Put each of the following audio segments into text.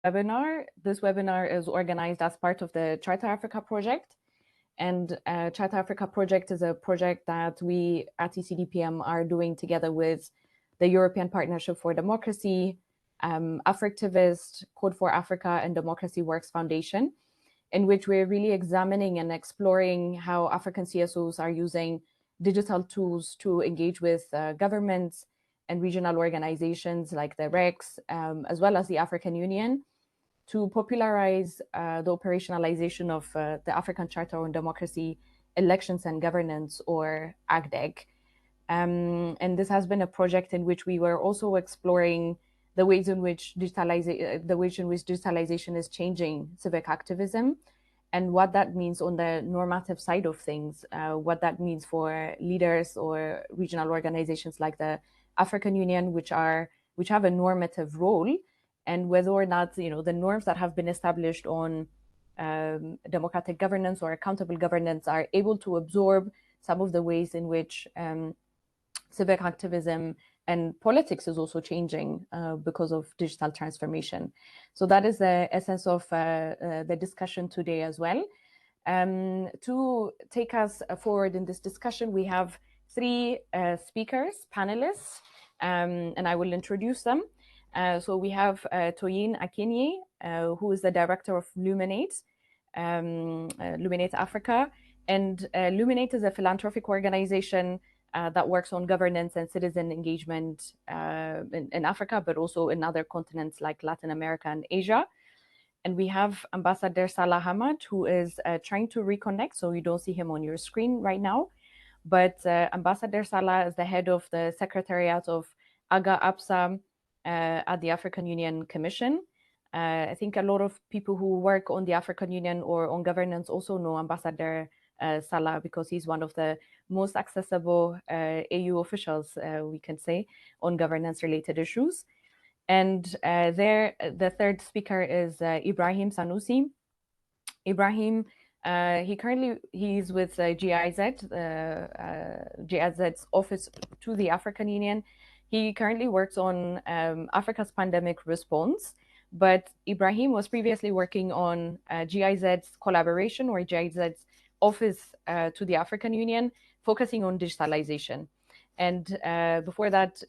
webinar. This webinar is organized as part of the Charter Africa project. And Charter Africa project is a project that we at ECDPM are doing together with the European Partnership for Democracy, Africtivist, Code for Africa, and Democracy Works Foundation, in which we're really examining and exploring how African CSOs are using digital tools to engage with governments and regional organizations like the REX, as well as the African Union, to popularize the operationalization of the African Charter on Democracy, Elections and Governance, or ACDEG. And this has been a project in which we were also exploring the ways in which digitalization is changing civic activism, and what that means on the normative side of things, what that means for leaders or regional organizations like the African Union, which have a normative role, and whether or not the norms that have been established on democratic governance or accountable governance are able to absorb some of the ways in which civic activism and politics is also changing because of digital transformation. So that is the essence of the discussion today as well. To take us forward in this discussion, we have three speakers, panelists, and I will introduce them. So we have Toyin Akinyi, who is the director of Luminate, Luminate Africa. And Luminate is a philanthropic organization that works on governance and citizen engagement in Africa, but also in other continents like Latin America and Asia. And we have Ambassador Salah Hamad, who is trying to reconnect, so you don't see him on your screen right now. But Ambassador Salah is the head of the Secretariat of AGA APSA at the African Union Commission. I think a lot of people who work on the African Union or on governance also know Ambassador Salah, because he's one of the most accessible AU officials, we can say, on governance-related issues. And the third speaker is Ibrahim Sanusi. Ibrahim, he's with GIZ, GIZ's office to the African Union. He currently works on Africa's pandemic response, but Ibrahim was previously working on GIZ's collaboration or GIZ's office to the African Union, focusing on digitalization. And before that,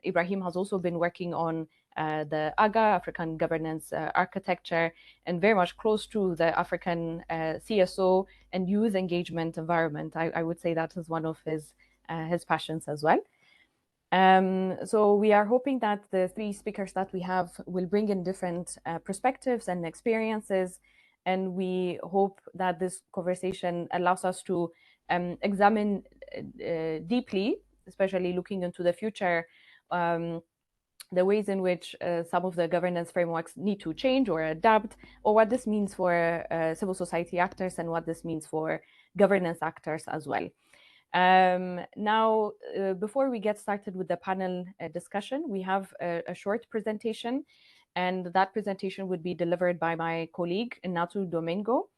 Ibrahim has also been working on the AGA, African Governance Architecture, and very much close to the African CSO and youth engagement environment. I would say that is one of his passions as well. So we are hoping that the three speakers that we have will bring in different perspectives and experiences, and we hope that this conversation allows us to examine deeply, especially looking into the future, the ways in which some of the governance frameworks need to change or adapt, or what this means for civil society actors and what this means for governance actors as well. Now, before we get started with the panel discussion, we have a short presentation, and that presentation would be delivered by my colleague, Natu Domingo.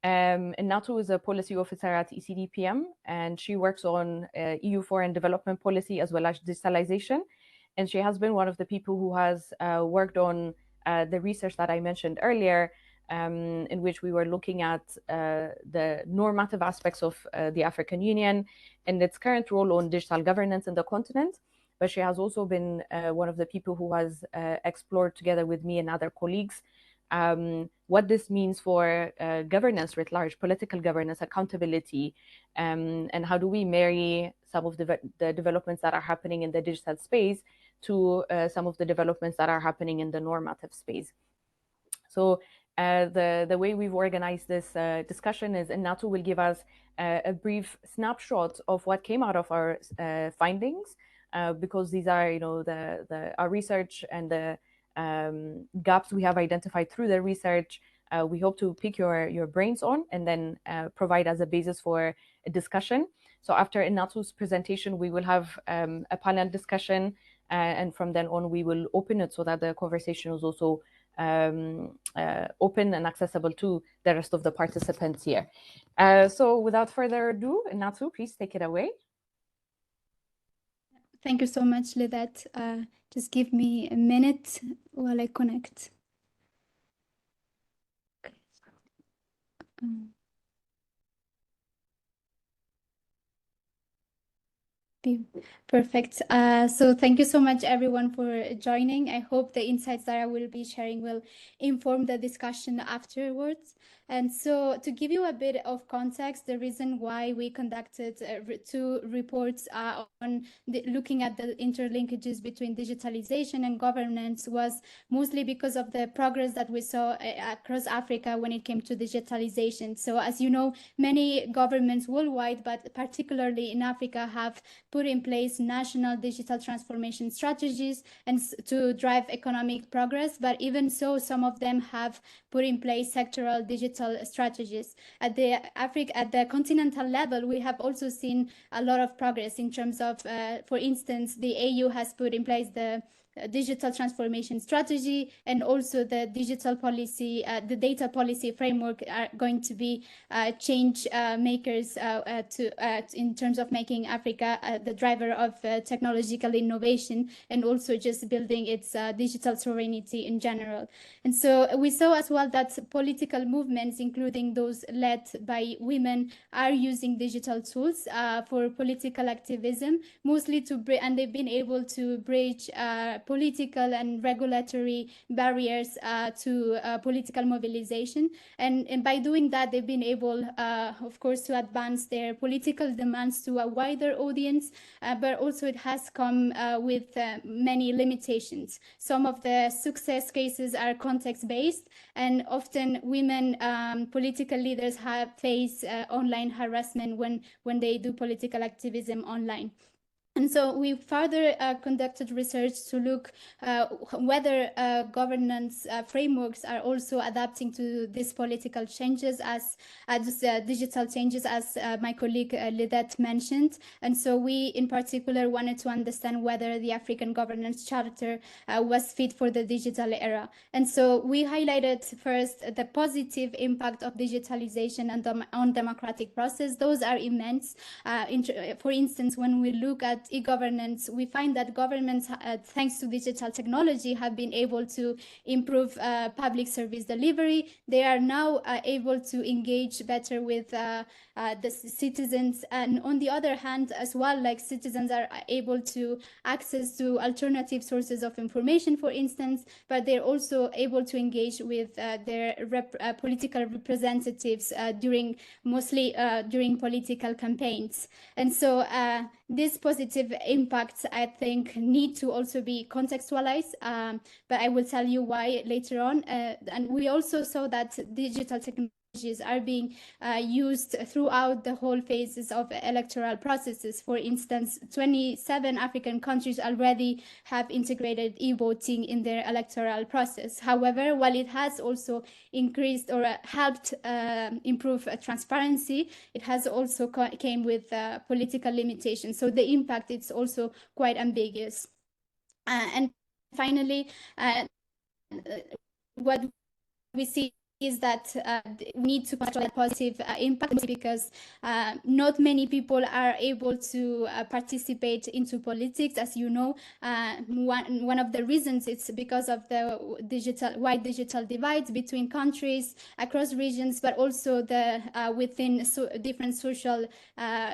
Natu is a policy officer at ECDPM, and she works on EU foreign development policy as well as digitalization. And she has been one of the people who has worked on the research that I mentioned earlier, in which we were looking at the normative aspects of the African Union and its current role on digital governance in the continent. But she has also been one of the people who has explored together with me and other colleagues what this means for governance writ large, political governance, accountability, and how do we marry some of the developments that are happening in the digital space to some of the developments that are happening in the normative space. So the way we've organized this discussion is Natu will give us a brief snapshot of what came out of our findings, because these are, our research and the gaps we have identified through the research. We hope to pick your brains on and then provide as a basis for a discussion. So after Inatu's presentation, we will have a panel discussion, and from then on, we will open it so that the conversation is also open and accessible to the rest of the participants here. So without further ado, Inatu, please take it away. Thank you so much, Lidat. Just give me a minute while I connect. Mm. Perfect. So thank you so much, everyone, for joining. I hope the insights that I will be sharing will inform the discussion afterwards. And so, to give you a bit of context, the reason why we conducted two reports on looking at the interlinkages between digitalization and governance was mostly because of the progress that we saw across Africa when it came to digitalization. So, as you know, many governments worldwide, but particularly in Africa, have put in place national digital transformation strategies and to drive economic progress. But even so, some of them have put in place sectoral digital strategies. At the continental level, we have also seen a lot of progress in terms of, for instance, the AU has put in place the digital transformation strategy, and also the digital policy, the data policy framework are going to be change makers in terms of making Africa the driver of technological innovation, and also just building its digital sovereignty in general. And so we saw as well that political movements, including those led by women, are using digital tools for political activism, mostly and they've been able to bridge political and regulatory barriers to political mobilization. And by doing that, they've been able, of course, to advance their political demands to a wider audience, but also it has come with many limitations. Some of the success cases are context-based, and often women political leaders have faced online harassment when they do political activism online. And so we further conducted research to look whether governance frameworks are also adapting to these political changes as digital changes, as my colleague Lidette mentioned. And so we in particular wanted to understand whether the African Governance Charter was fit for the digital era. And so we highlighted first the positive impact of digitalization and on democratic process. Those are immense. For instance, when we look at e-governance, we find that governments, thanks to digital technology, have been able to improve public service delivery. They are now able to engage better with the citizens, and on the other hand as well, like citizens are able to access to alternative sources of information, for instance, but they're also able to engage with their political representatives mostly during political campaigns. And so these positive impacts, I think, need to also be contextualized, but I will tell you why later on. And we also saw that digital technologies are being used throughout the whole phases of electoral processes. For instance, 27 African countries already have integrated e-voting in their electoral process. However, while it has also increased or helped improve transparency, it has also came with political limitations. So the impact is also quite ambiguous. And finally, what we see is that we need to control that positive impact, because not many people are able to participate into politics. As you know, one of the reasons it's because of the wide digital divides between countries, across regions, but also the within different social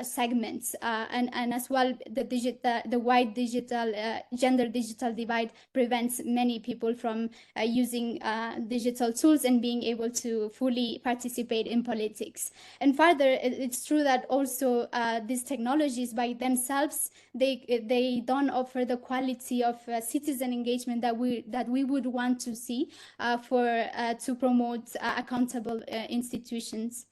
segments, and as well the wide digital gender digital divide prevents many people from using digital tools and being able to fully participate in politics. And further, it's true that also these technologies by themselves, they don't offer the quality of citizen engagement that we would want to see to promote accountable institutions.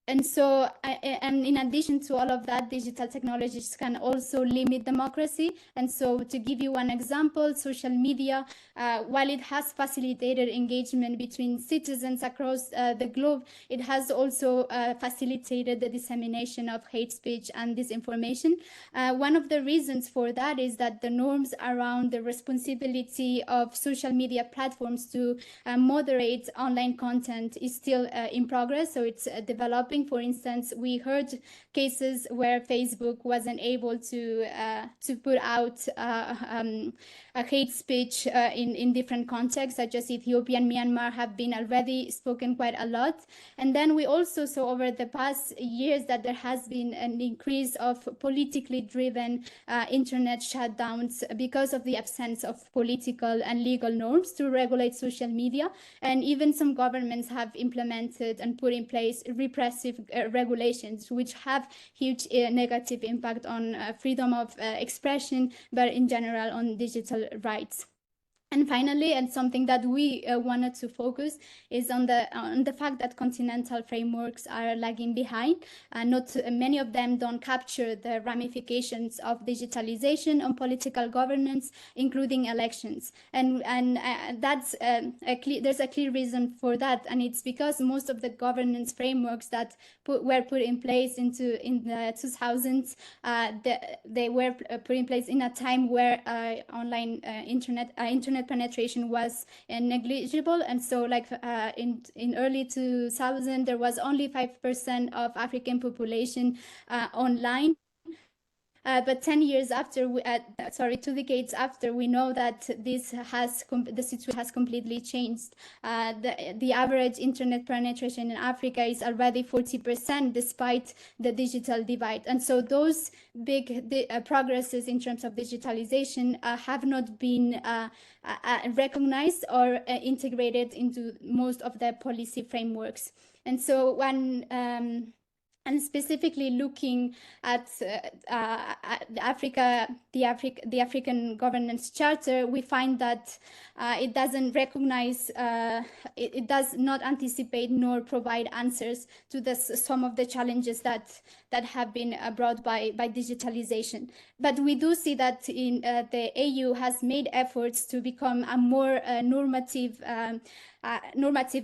And so, and in addition to all of that, digital technologies can also limit democracy. And so, to give you one example, social media, while it has facilitated engagement between citizens across the globe, it has also facilitated the dissemination of hate speech and disinformation. One of the reasons for that is that the norms around the responsibility of social media platforms to moderate online content is still in progress. So it's developing. For instance, we heard cases where Facebook wasn't able to put out hate speech in different contexts, such as Ethiopia and Myanmar have been already spoken quite a lot. And then we also saw over the past years that there has been an increase of politically driven internet shutdowns because of the absence of political and legal norms to regulate social media. And even some governments have implemented and put in place repressive regulations, which have huge negative impact on freedom of expression, but in general on digital rights. And finally, and something that we wanted to focus is on the fact that continental frameworks are lagging behind. Not many of them don't capture the ramifications of digitalization on political governance, including elections. And that's there's a clear reason for that, and it's because most of the governance frameworks that were put in place in the 2000s, they were put in place in a time where online internet penetration was negligible. And so like in early 2000 there was only 5% of African population online. But 10 years after, 2 decades after, we know that the situation has completely changed. The average internet penetration in Africa is already 40%, despite the digital divide. And so those big progresses in terms of digitalization have not been recognized or integrated into most of the policy frameworks. And so when and specifically looking at the African Governance Charter, we find that it doesn't recognize, it does not anticipate nor provide answers to some of the challenges that have been brought by digitalization. But we do see that the AU has made efforts to become a more normative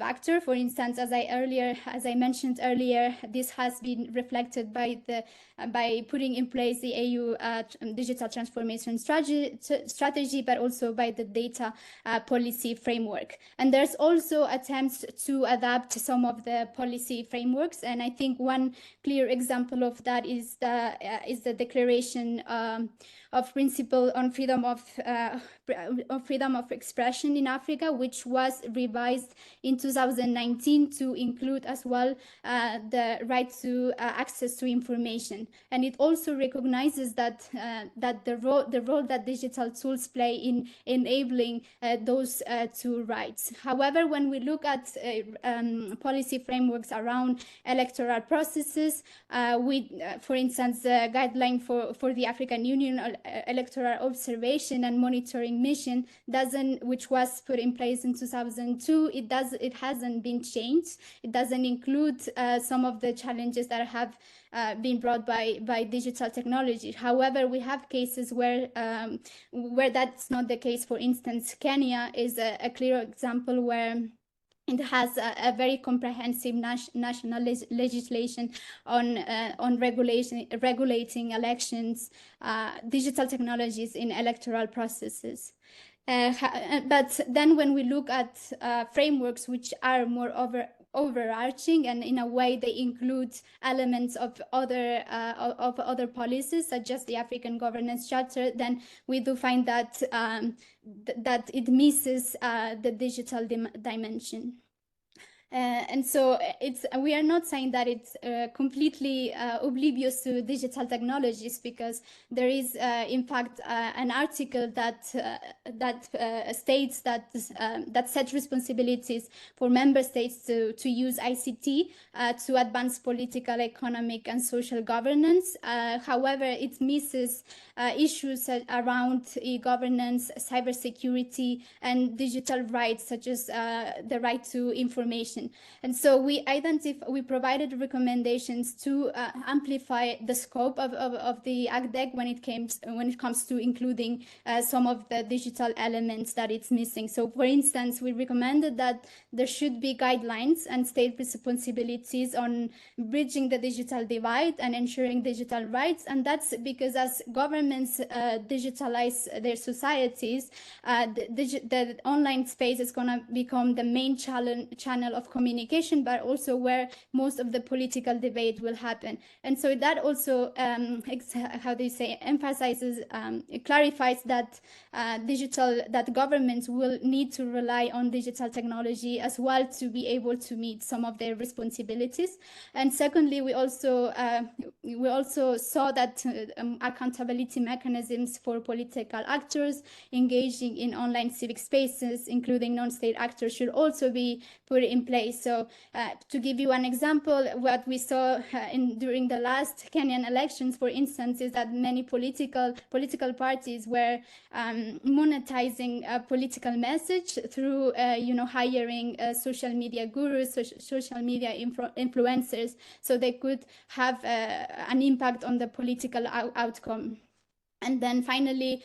actor. For instance, as I mentioned earlier, this has been reflected by putting in place the AU digital transformation strategy, but also by the data policy framework. And there's also attempts to adapt some of the policy frameworks, and I think one clear example of that is the Declaration of Principle on Freedom of Expression in Africa, which was revised in 2019 to include as well the right to access to information. And it also recognizes that the role that digital tools play in enabling those two rights. However, when we look at policy frameworks around electoral processes, for instance, the guideline for the African Union electoral observation and monitoring mission which was put in place in 2002, it hasn't been changed. It doesn't include some of the challenges that have been brought by digital technology. However, we have cases where that's not the case. For instance, Kenya is a clear example where it has a very comprehensive national legislation on regulating elections, digital technologies in electoral processes. But then when we look at frameworks which are more overarching, and in a way they include elements of other policies, such as the African Governance Charter, then we do find that that it misses the digital dimension. And so we are not saying that it's completely oblivious to digital technologies, because there is in fact an article that states that sets responsibilities for member states to use ICT to advance political, economic, and social governance. However, it misses issues around e-governance, cybersecurity, and digital rights, such as the right to information. And so we provided recommendations to amplify the scope of the ACDEC when it comes to including some of the digital elements that it's missing. So, for instance, we recommended that there should be guidelines and state responsibilities on bridging the digital divide and ensuring digital rights. And that's because as governments digitalize their societies, the online space is going to become the main channel of of communication, but also where most of the political debate will happen. And so that also, emphasizes, clarifies that that governments will need to rely on digital technology as well to be able to meet some of their responsibilities. And secondly, we also saw that accountability mechanisms for political actors engaging in online civic spaces, including non-state actors, should also be put in place. So to give you an example, what we saw during the last Kenyan elections, for instance, is that many political parties were monetizing a political message through hiring social media gurus, social media influencers, so they could have an impact on the political outcome. And then finally,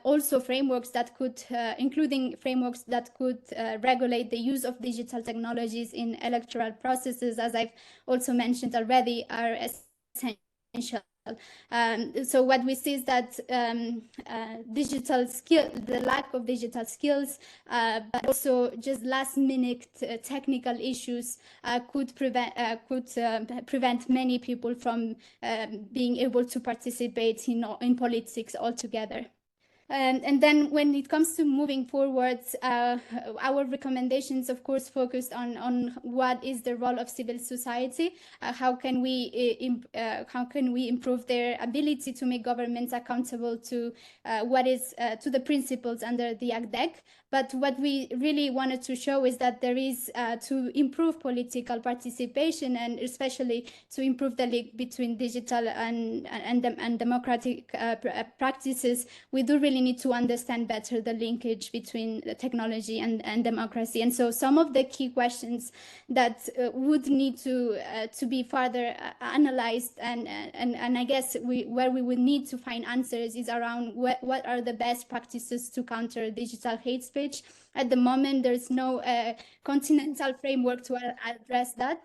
also frameworks that could, including frameworks that could regulate the use of digital technologies in electoral processes, as I've also mentioned already, are essential. So what we see is that the lack of digital skills, but also just last-minute technical issues could prevent many people from being able to participate in politics altogether. And then when it comes to moving forwards, our recommendations, of course, focused on what is the role of civil society, how can we improve their ability to make governments accountable to to the principles under the ACDEC. But what we really wanted to show is that there is, to improve political participation, and especially to improve the link between digital and democratic practices, we do really need to understand better the linkage between the technology and democracy. And so some of the key questions that would need to be further analyzed, and I guess where we would need to find answers is around what are the best practices to counter digital hate speech. At the moment, there's no continental framework to address that.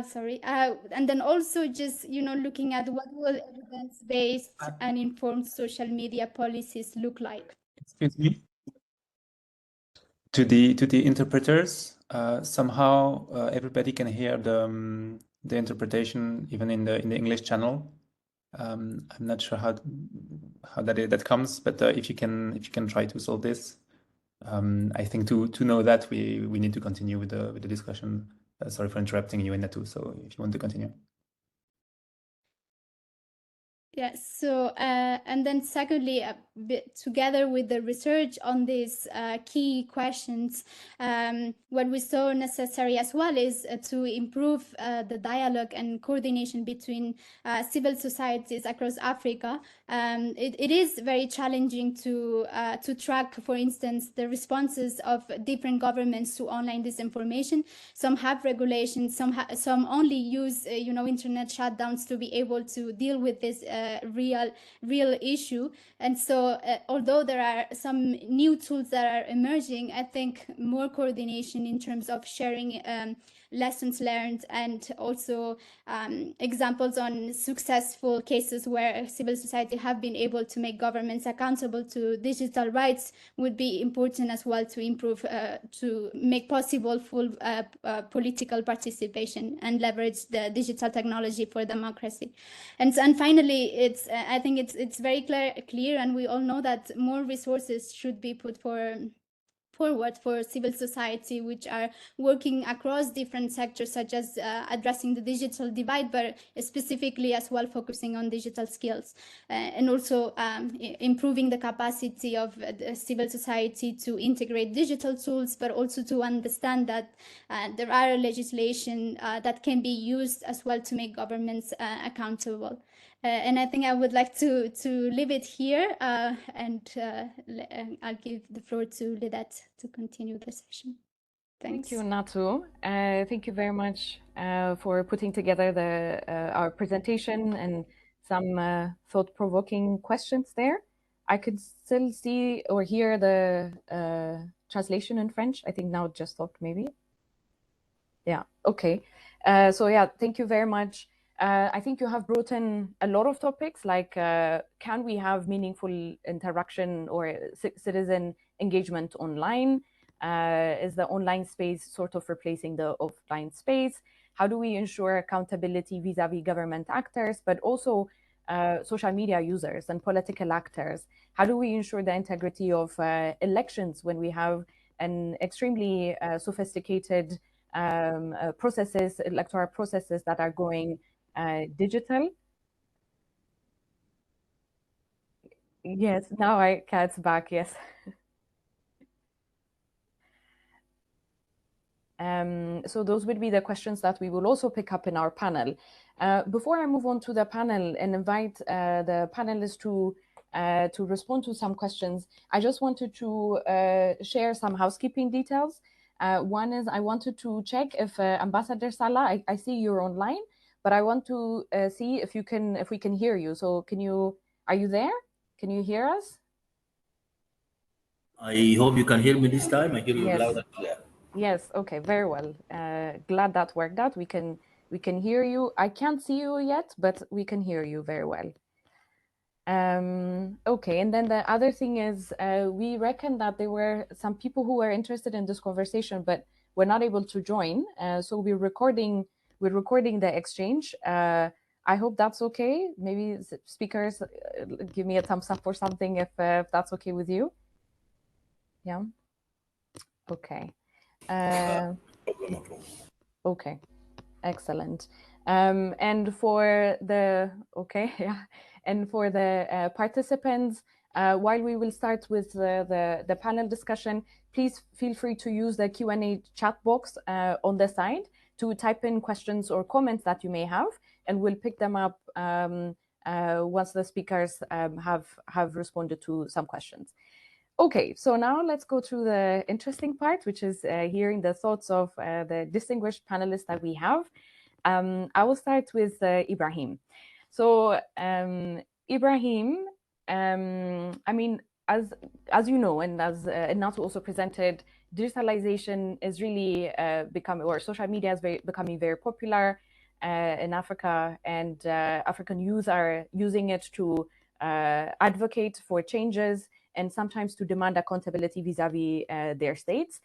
Sorry. And then also just, looking at what will evidence-based and informed social media policies look like. Excuse me. To the interpreters, somehow everybody can hear the interpretation even in the English channel. I'm not sure how that comes, but if you can try to solve this, I think to know that we need to continue with the discussion. Sorry for interrupting you, Inatu. So if you want to continue. Yeah, so, and then secondly, together with the research on these key questions, what we saw necessary as well is to improve the dialogue and coordination between civil societies across Africa. It is very challenging to track, for instance, the responses of different governments to online disinformation. Some have regulations, some only use, internet shutdowns to be able to deal with this real issue. And so although there are some new tools that are emerging, I think more coordination in terms of sharing lessons learned, and also examples on successful cases where civil society have been able to make governments accountable to digital rights would be important as well, to improve, to make possible full political participation and leverage the digital technology for democracy. And finally, I think it's very clear, and we all know that more resources should be put forward for civil society, which are working across different sectors, such as addressing the digital divide, but specifically as well focusing on digital skills, and also improving the capacity of civil society to integrate digital tools, but also to understand that there are legislation that can be used as well to make governments accountable. And I think I would like to leave it here, and I'll give the floor to Lidette to continue the session. Thanks. Thank you, Natu. Thank you very much for putting together our presentation and some thought-provoking questions there. I could still see or hear the translation in French. I think now it just stopped, maybe. Yeah, okay. So yeah, thank you very much I think you have brought in a lot of topics like can we have meaningful interaction or citizen engagement online? Is the online space sort of replacing the offline space? How do we ensure accountability vis-a-vis government actors, but also social media users and political actors? How do we ensure the integrity of elections when we have an extremely sophisticated processes, electoral processes that are going digital? Yes, now I cat's back, yes. So those would be the questions that we will also pick up in our panel. Before I move on to the panel and invite the panelists to respond to some questions, I just wanted to share some housekeeping details. One is I wanted to check if Ambassador Salah, I see you're online, but I want to see if we can hear you. So are you there? Can you hear us? I hope you can hear me this time. I hear you Yes. loud and clear. Yes. Okay. Very well. Glad that worked out. We can hear you. I can't see you yet, but we can hear you very well. Okay. And then the other thing is, we reckon that there were some people who were interested in this conversation, but were not able to join. So we're recording the exchange. I hope that's okay. Maybe speakers give me a thumbs up or something if that's okay with you. Yeah. Okay. Okay. Excellent. And for the participants, while we will start with the panel discussion, please feel free to use the Q&A chat box on the side to type in questions or comments that you may have, and we'll pick them up once the speakers have responded to some questions. Okay, so now let's go to the interesting part, which is hearing the thoughts of the distinguished panelists that we have. I will start with Ibrahim. So Ibrahim, I mean, as you know, and as Natu also presented, digitalization is really becoming, or social media is becoming very popular in Africa, and African youth are using it to advocate for changes and sometimes to demand accountability vis-a-vis their states.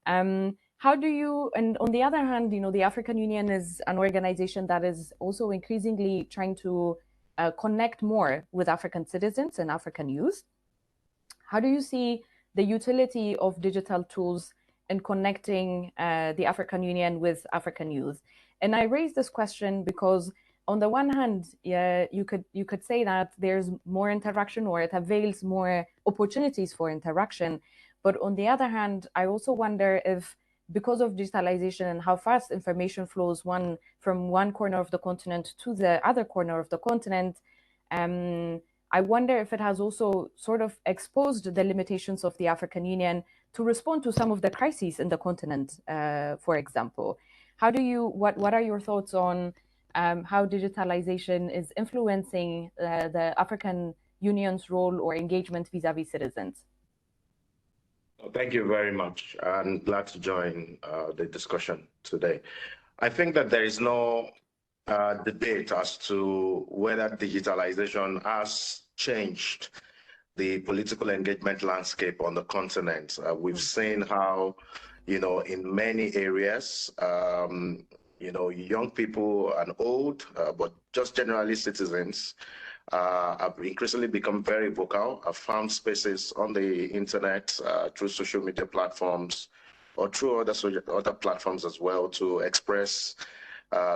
How do you, and on the other hand, you know, the African Union is an organization that is also increasingly trying to connect more with African citizens and African youth. How do you see the utility of digital tools in connecting the African Union with African youth? And I raise this question because on the one hand, you could say that there's more interaction, or it avails more opportunities for interaction. But on the other hand, I also wonder if, because of digitalization and how fast information flows from one corner of the continent to the other corner of the continent, I wonder if it has also sort of exposed the limitations of the African Union to respond to some of the crises in the continent, for example. What are your thoughts on how digitalization is influencing the African Union's role or engagement vis-a-vis citizens? Thank you very much. I'm glad to join the discussion today. I think that there is no debate as to whether digitalization has changed the political engagement landscape on the continent. We've seen how, you know, in many areas, you know, young people and old, but just generally citizens, have increasingly become very vocal. I've found spaces on the internet through social media platforms or through other platforms as well to express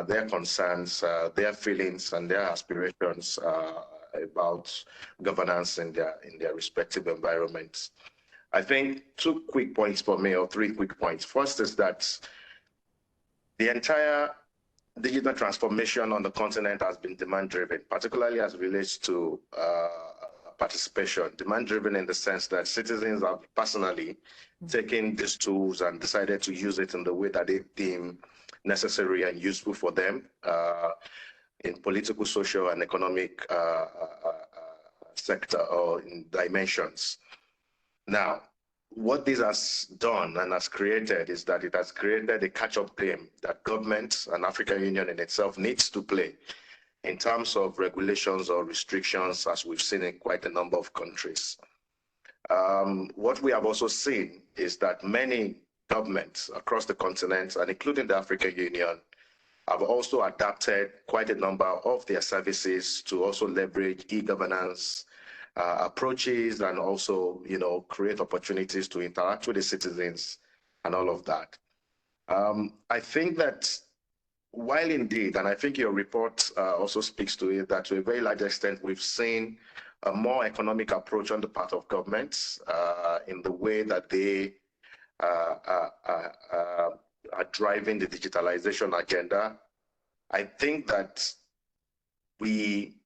their concerns, their feelings, and their aspirations about governance in their respective environments. I think 2 quick points for me, or 3 quick points. First is that the entire digital transformation on the continent has been demand-driven, particularly as it relates to participation. Demand-driven in the sense that citizens have personally taken these tools and decided to use it in the way that they deem necessary and useful for them in political, social, and economic sector or in dimensions. Now, what this has done and has created is that it has created a catch-up game that government and African Union in itself needs to play in terms of regulations or restrictions, as we've seen in quite a number of countries. What we have also seen is that many governments across the continent, and including the African Union, have also adapted quite a number of their services to also leverage e-governance approaches and also, create opportunities to interact with the citizens and all of that. I think that while indeed, and I think your report also speaks to it, that to a very large extent, we've seen a more economic approach on the part of governments in the way that they are driving the digitalization agenda. I think that we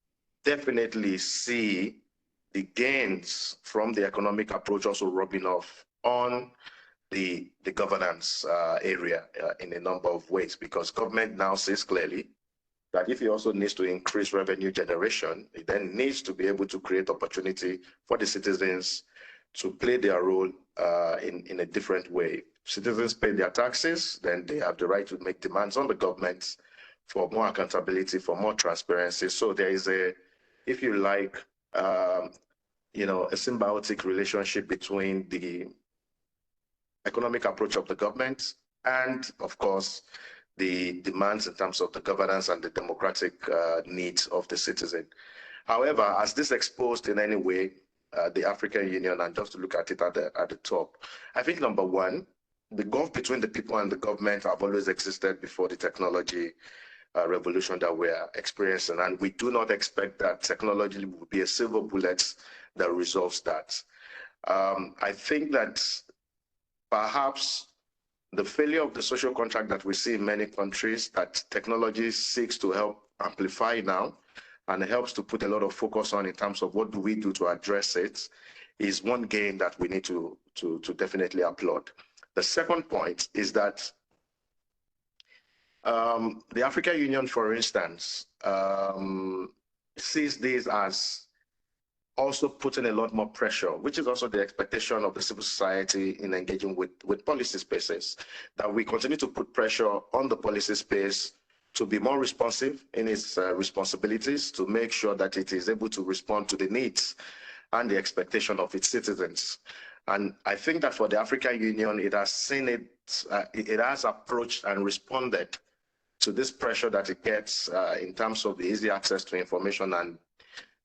definitely see the gains from the economic approach also rubbing off on the governance area in a number of ways, because government now sees clearly that if it also needs to increase revenue generation, it then needs to be able to create opportunity for the citizens to play their role in a different way. Citizens pay their taxes, then they have the right to make demands on the government for more accountability, for more transparency. So there is a, if you like, a symbiotic relationship between the economic approach of the government and, of course, the demands in terms of the governance and the democratic needs of the citizen. However, as this exposed in any way the African Union, and just to look at it at the top, I think number one, the gulf between the people and the government have always existed before the technology revolution that we are experiencing, and we do not expect that technology will be a silver bullet that resolves that. I think that perhaps the failure of the social contract that we see in many countries, that technology seeks to help amplify now and helps to put a lot of focus on in terms of what do we do to address it, is one gain that we need to definitely applaud. The second point is that the African Union, for instance, sees this as also putting a lot more pressure, which is also the expectation of the civil society in engaging with policy spaces, that we continue to put pressure on the policy space to be more responsive in its responsibilities, to make sure that it is able to respond to the needs and the expectation of its citizens. And I think that for the African Union, it has seen it has approached and responded to this pressure that it gets in terms of the easy access to information and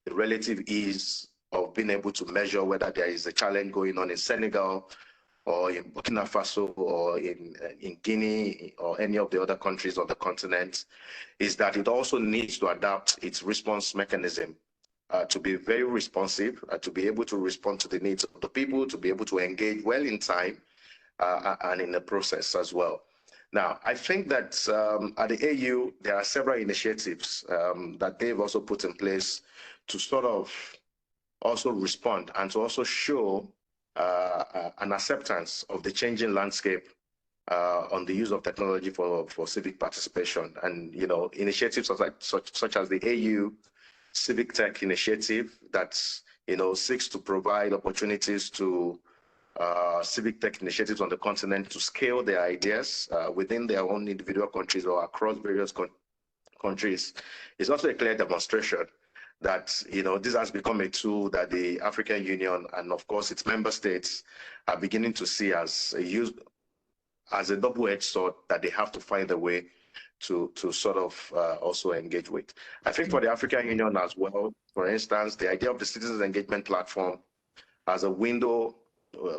the relative ease of being able to measure whether there is a challenge going on in Senegal or in Burkina Faso or in Guinea or any of the other countries on the continent, is that it also needs to adapt its response mechanism to be very responsive, to be able to respond to the needs of the people, to be able to engage well in time and in the process as well. Now, I think that at the AU, there are several initiatives that they've also put in place to sort of also respond and to also show an acceptance of the changing landscape on the use of technology for civic participation. And, initiatives such as the AU Civic Tech Initiative that, seeks to provide opportunities to civic tech initiatives on the continent to scale their ideas within their own individual countries or across various countries, is also a clear demonstration that this has become a tool that the African Union and of course its member states are beginning to see as a double-edged sword that they have to find a way to sort of also engage with. I think for the African Union as well, for instance, the idea of the citizens engagement platform as a window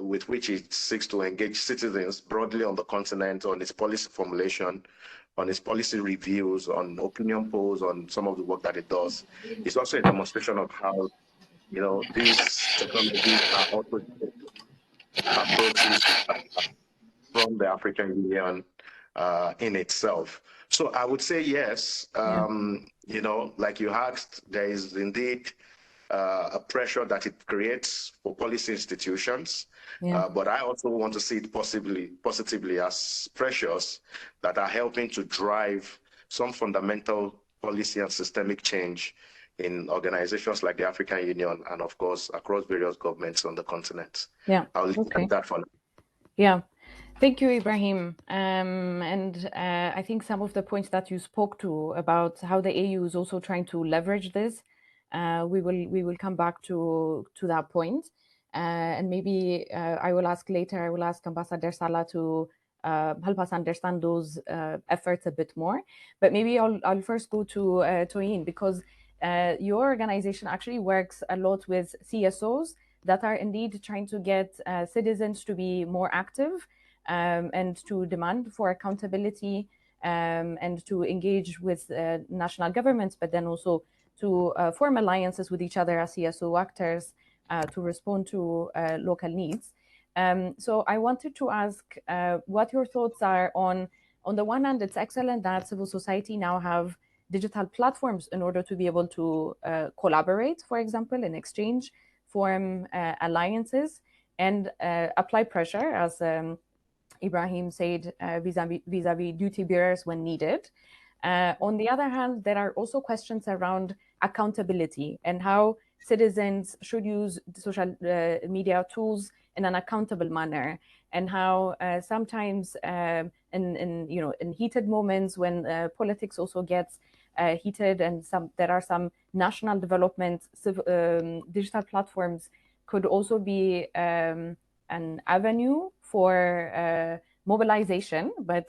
with which it seeks to engage citizens broadly on the continent on its policy formulation, on its policy reviews, on opinion polls, on some of the work that it does. It's also a demonstration of how, these technologies are also approaches from the African Union in itself. So I would say yes, like you asked, there is indeed a pressure that it creates for policy institutions. But I also want to see it positively as pressures that are helping to drive some fundamental policy and systemic change in organizations like the African Union and, of course, across various governments on the continent. I'll leave it at that for now. Yeah. Thank you, Ibrahim. And I think some of the points that you spoke to about how the AU is also trying to leverage this, we will come back to that point. And maybe I will ask later. I will ask Ambassador Salah to help us understand those efforts a bit more. But maybe I'll first go to Toyin, because your organization actually works a lot with CSOs that are indeed trying to get citizens to be more active, and to demand for accountability, and to engage with national governments, but then also to form alliances with each other as CSO actors to respond to local needs. So I wanted to ask what your thoughts are on the one hand, it's excellent that civil society now have digital platforms in order to be able to collaborate, for example, in exchange, form alliances, and apply pressure, as Ibrahim said, vis-a-vis duty bearers when needed. On the other hand, there are also questions around accountability and how citizens should use social media tools in an accountable manner, and how sometimes in heated moments when politics also gets heated, and there are some national developments, digital platforms could also be an avenue for mobilization, but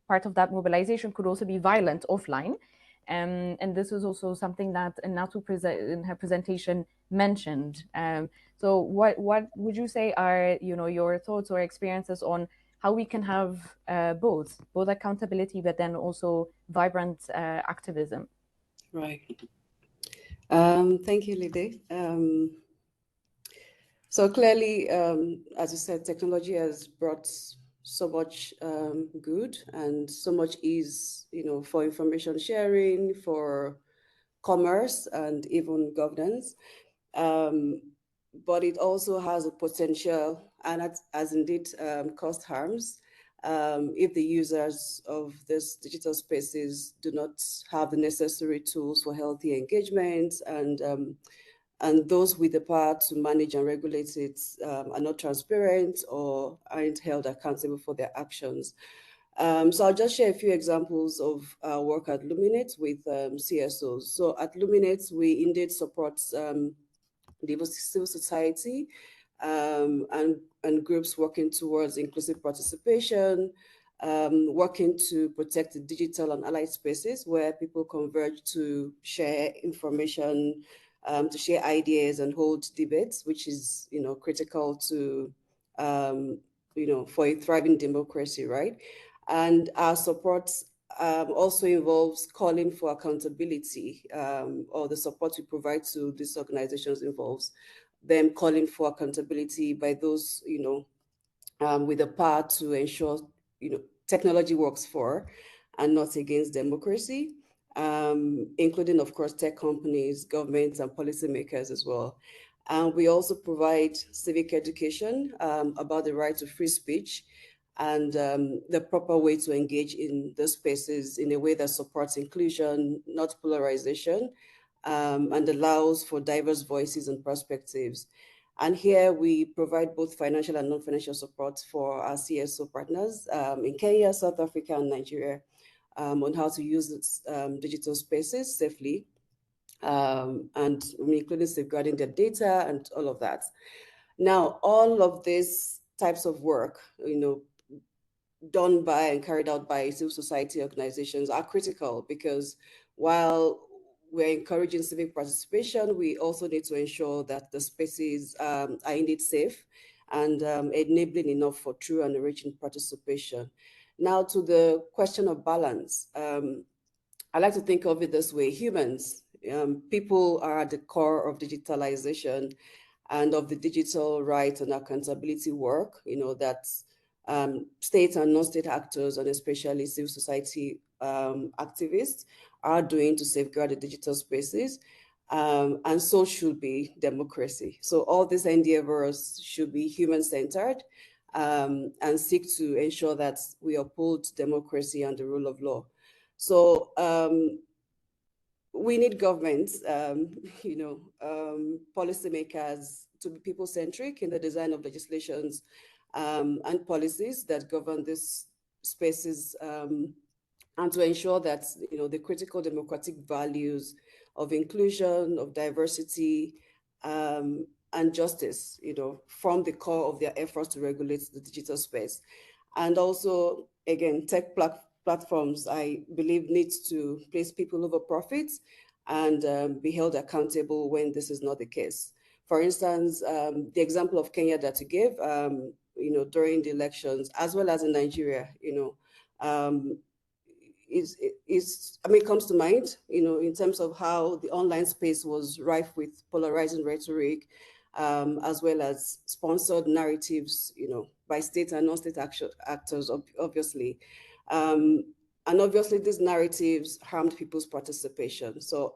part of that mobilization could also be violent offline. And this is also something that Natu in her presentation mentioned. So what would you say are your thoughts or experiences on how we can have both accountability, but then also vibrant activism? Right. Thank you, Lide. So clearly, as you said, technology has brought so much good and so much ease, for information sharing, for commerce, and even governance. But it also has a potential, and as indeed caused harms, if the users of these digital spaces do not have the necessary tools for healthy engagement, and those with the power to manage and regulate it are not transparent or aren't held accountable for their actions. So I'll just share a few examples of our work at Luminate with CSOs. So at Luminate, we indeed support civil society and groups working towards inclusive participation, working to protect the digital and allied spaces where people converge to share information, to share ideas and hold debates, which is critical to for a thriving democracy, right? And our support also involves calling for accountability, or the support we provide to these organizations involves them calling for accountability by those with the power to ensure technology works for and not against democracy, including, of course, tech companies, governments, and policymakers as well. And we also provide civic education about the right to free speech and the proper way to engage in those spaces in a way that supports inclusion, not polarization, and allows for diverse voices and perspectives. And here we provide both financial and non-financial support for our CSO partners in Kenya, South Africa, and Nigeria on how to use digital spaces safely, and including safeguarding their data and all of that. Now, all of these types of work, done by and carried out by civil society organizations are critical, because while we're encouraging civic participation, we also need to ensure that the spaces are indeed safe and enabling enough for true and enriching participation. Now, to the question of balance, I like to think of it this way: humans, people are at the core of digitalization and of the digital rights and accountability work, that state and non-state actors, and especially civil society activists, are doing to safeguard the digital spaces. And so should be democracy. So all these endeavors should be human-centered and seek to ensure that we uphold democracy and the rule of law. So we need governments, policymakers to be people-centric in the design of legislations and policies that govern these spaces, and to ensure that the critical democratic values of inclusion, of diversity, and justice, form the core of their efforts to regulate the digital space. And also, again, tech platforms, I believe, needs to place people over profits and be held accountable when this is not the case. For instance, the example of Kenya that you gave, during the elections, as well as in Nigeria, um, comes to mind, in terms of how the online space was rife with polarizing rhetoric, as well as sponsored narratives, by state and non-state actors, obviously. And obviously, these narratives harmed people's participation. So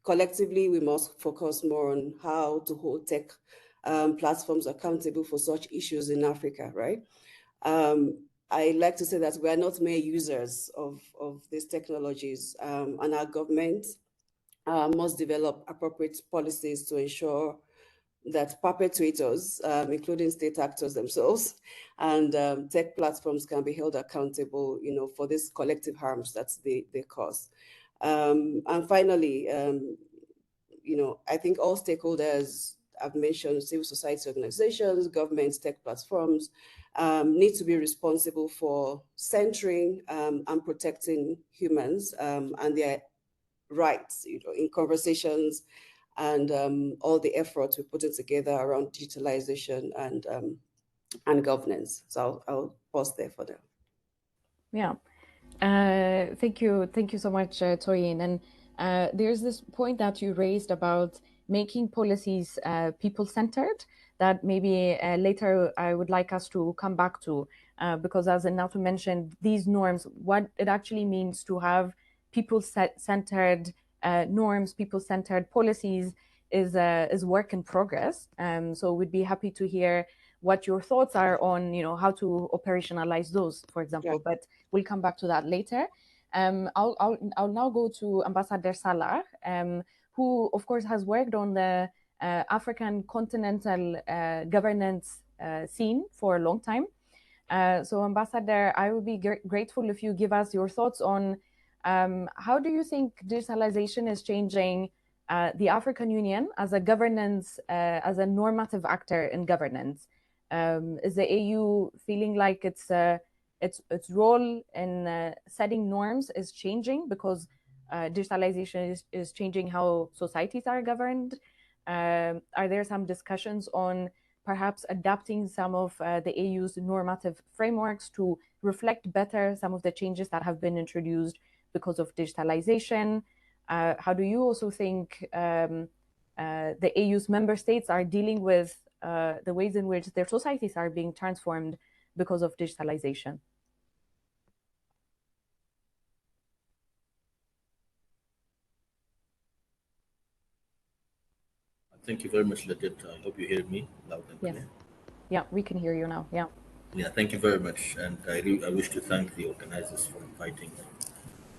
collectively, we must focus more on how to hold tech platforms accountable for such issues in Africa, right? I like to say that we are not mere users of these technologies, and our government must develop appropriate policies to ensure that perpetrators, including state actors themselves, and tech platforms can be held accountable, for these collective harms that they cause. And finally, I think all stakeholders, I've mentioned civil society organizations, governments, tech platforms, need to be responsible for centering and protecting humans and their rights, in conversations and all the efforts we're putting together around digitalization and governance. So I'll pause there for now. Yeah. Thank you so much, Toyin. And there's this point that you raised about making policies people-centered that maybe later I would like us to come back to, because as Inato mentioned, these norms, what it actually means to have people-centered norms, people-centered policies is work in progress. So we'd be happy to hear what your thoughts are on, how to operationalize those, for example. Yeah. But we'll come back to that later. I'll now go to Ambassador Salah, who of course has worked on the African continental governance scene for a long time. So Ambassador, I would be grateful if you give us your thoughts on how do you think digitalization is changing the African Union as a governance, as a normative actor in governance? Is the AU feeling like its role in setting norms is changing because digitalization is changing how societies are governed? Are there some discussions on perhaps adapting some of the AU's normative frameworks to reflect better some of the changes that have been introduced because of digitalization? How do you also think the AU's member states are dealing with the ways in which their societies are being transformed because of digitalization? Thank you very much, Legit. I hope you hear me loud and clear. Yes. Yeah, we can hear you now. Yeah. Yeah, thank you very much. And I wish to thank the organizers for inviting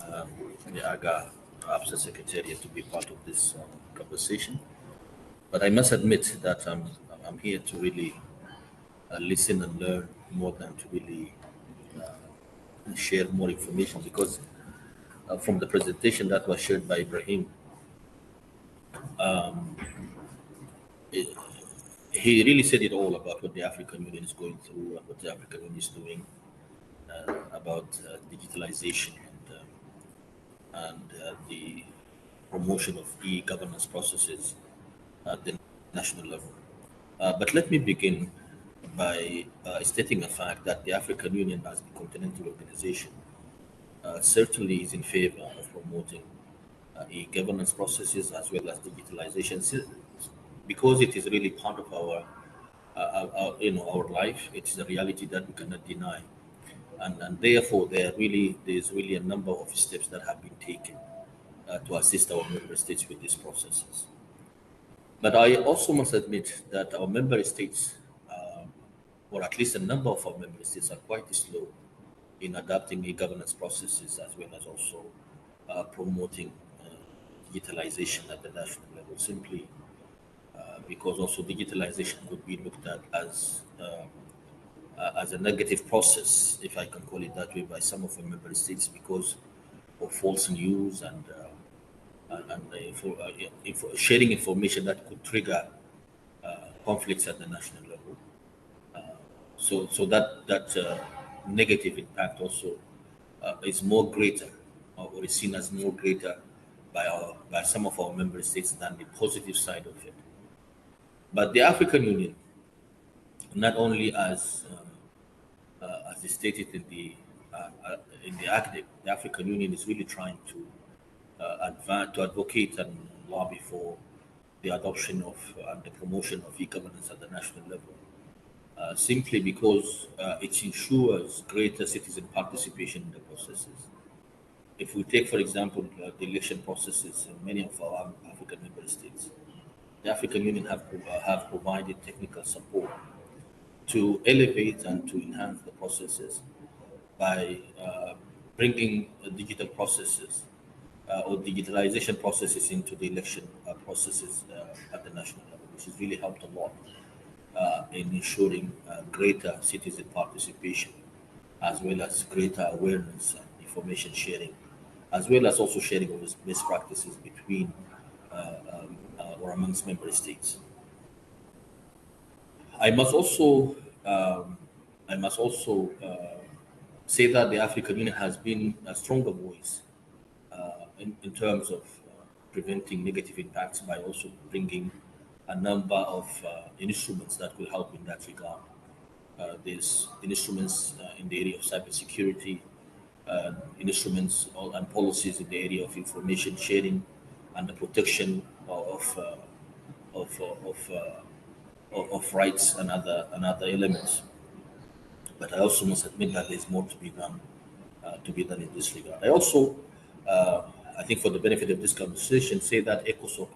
the AGA APSA Secretariat to be part of this conversation. But I must admit that I'm here to really listen and learn more than to really share more information, because from the presentation that was shared by Ibrahim, he really said it all about what the African Union is going through and what the African Union is doing about digitalization and the promotion of e-governance processes at the national level. But let me begin by stating a fact that the African Union, as the continental organization, certainly is in favor of promoting e-governance processes as well as digitalization, because it is really part of our life. It is a reality that we cannot deny, and therefore there's really a number of steps that have been taken to assist our member states with these processes. But I also must admit that our member states, or at least a number of our member states, are quite slow in adapting e-governance processes as well as also promoting digitalization at the national level, simply because also digitalization could be looked at as as a negative process, if I can call it that way, by some of the member states because of false news and sharing information that could trigger conflicts at the national level. So that negative impact also is more greater, or is seen as more greater by some of our member states than the positive side of it. But the African Union, not only as is stated in the ACDIP, the African Union is really trying to advocate and lobby for the adoption of and the promotion of e-governance at the national level, simply because it ensures greater citizen participation in the processes. If we take, for example, the election processes in many of our African member states, the African Union have provided technical support to elevate and to enhance the processes by bringing digital processes or digitalization processes into the election processes at the national level, which has really helped a lot in ensuring greater citizen participation, as well as greater awareness and information sharing, as well as also sharing of best practices between or amongst member states. I must also um, I must also say that the African Union has been a stronger voice in terms of preventing negative impacts by also bringing a number of instruments that will help in that regard. There's instruments in the area of cybersecurity, and policies in the area of information sharing and the protection of, of, of rights and other elements. But I also must admit that there's more to be done in this regard. I also, I think for the benefit of this conversation, say that ECOSOC,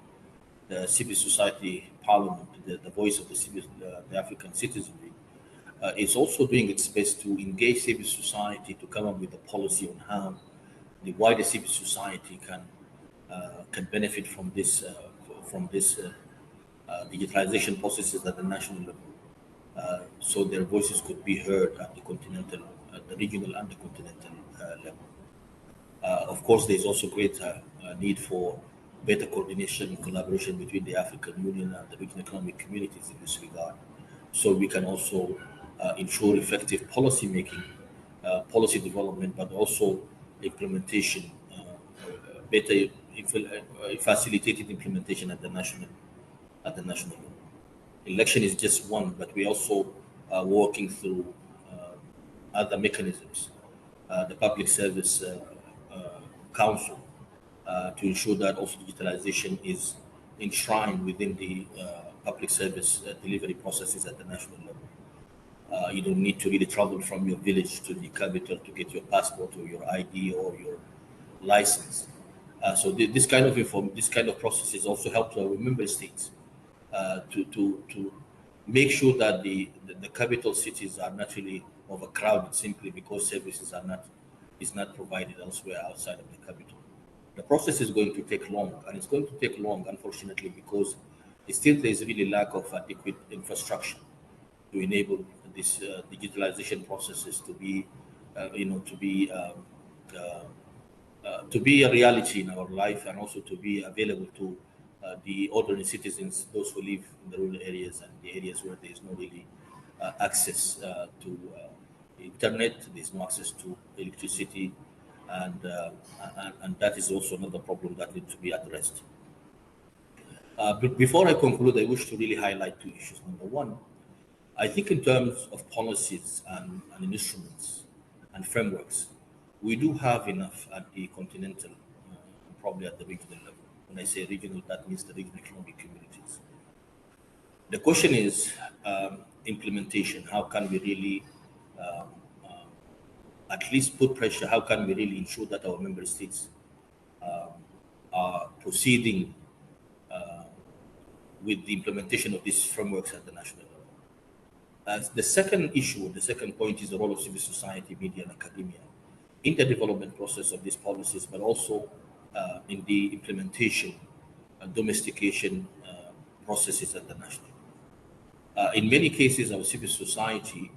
the civil society parliament, the voice of the African citizenry, is also doing its best to engage civil society to come up with a policy on how the wider civil society can benefit from this digitalization processes at the national level. So their voices could be heard at the continental, at the regional and the continental level. Of course, there's also greater need for better coordination and collaboration between the African Union and the regional economic communities in this regard. So we can also ensure effective policy making, policy development, but also implementation, better facilitated implementation at the national level. Election is just one, but we also are working through other mechanisms, the Public Service Council, to ensure that also digitalization is enshrined within the public service delivery processes at the national level. You don't need to really travel from your village to the capital to get your passport or your ID or your license. So this kind of processes also help our member states to make sure that the capital cities are not really overcrowded simply because services is not provided elsewhere outside of the capital. The process is going to take long, and it's going to take long, unfortunately, because there is really lack of adequate infrastructure to enable these digitalization processes to be, to be a reality in our life, and also to be available to the ordinary citizens, those who live in the rural areas and the areas where there is no really access to internet, there's no access to electricity, and that is also another problem that needs to be addressed. But before I conclude, I wish to really highlight two issues. Number one, I think in terms of policies and instruments and frameworks, we do have enough at the continental, probably at the regional level. When I say regional, that means the regional economic communities. The question is implementation. How can we really at least put pressure? How can we really ensure that our member states are proceeding with the implementation of these frameworks at the national level? The second issue, the second point is the role of civil society, media, and academia in the development process of these policies, but also in the implementation and domestication processes at the national. In many cases, our civil society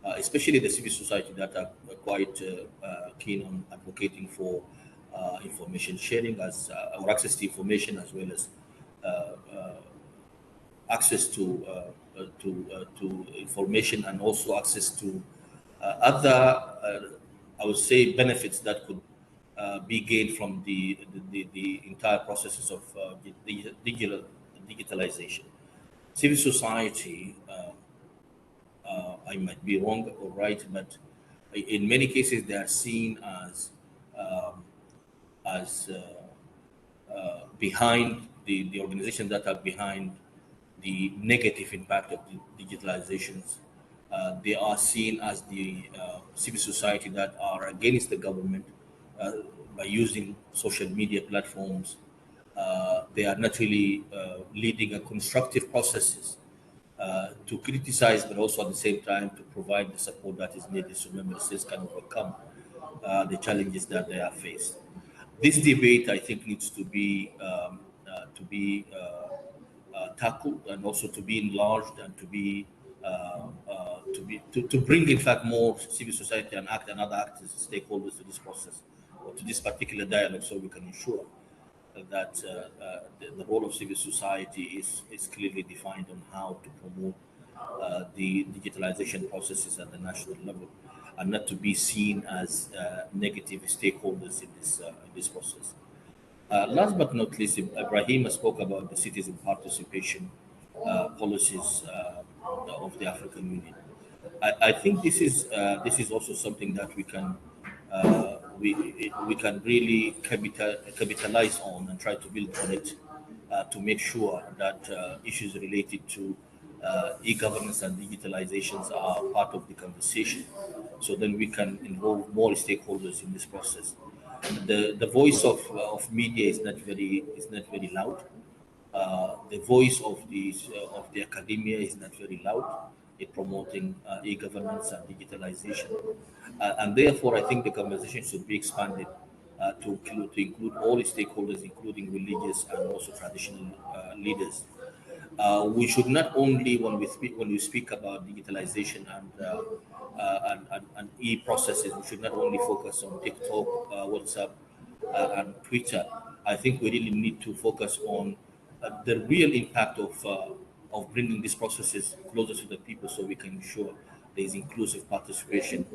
especially the civil society that are quite keen on advocating for information sharing as or access to information, as well as access to information, and also access to other, I would say, benefits that could be gained from the entire processes of the digitalization. Civil society, I might be wrong or right, but in many cases they are seen um, as behind the organizations that are behind the negative impact of the digitalizations. They are seen as the civil society that are against the government uh, by using social media platforms. They are not really leading a constructive processes to criticize, but also at the same time to provide the support that is needed so member states can overcome the challenges that they are faced. This debate, I think, needs to be tackled, and also to be enlarged, and to bring, in fact, more civil society and other actors, stakeholders to this process, or to this particular dialogue, so we can ensure that the role of civil society is clearly defined on how to promote the digitalization processes at the national level, and not to be seen as negative stakeholders in this process. Last but not least, Ibrahim spoke about the citizen participation policies of the African Union. I think this is also something that we can really capitalize on and try to build on it to make sure that issues related to e-governance and digitalizations are part of the conversation. So then we can involve more stakeholders in this process. The voice of media is not very loud. The voice of the academia is not very loud in promoting e-governance and digitalization, and therefore I think the conversation should be expanded to include all stakeholders, including religious and also traditional leaders. We should not only, when we speak about digitalization and e-processes, we should not only focus on TikTok, WhatsApp, and Twitter. I think we really need to focus on the real impact of bringing these processes closer to the people, so we can ensure there is inclusive participation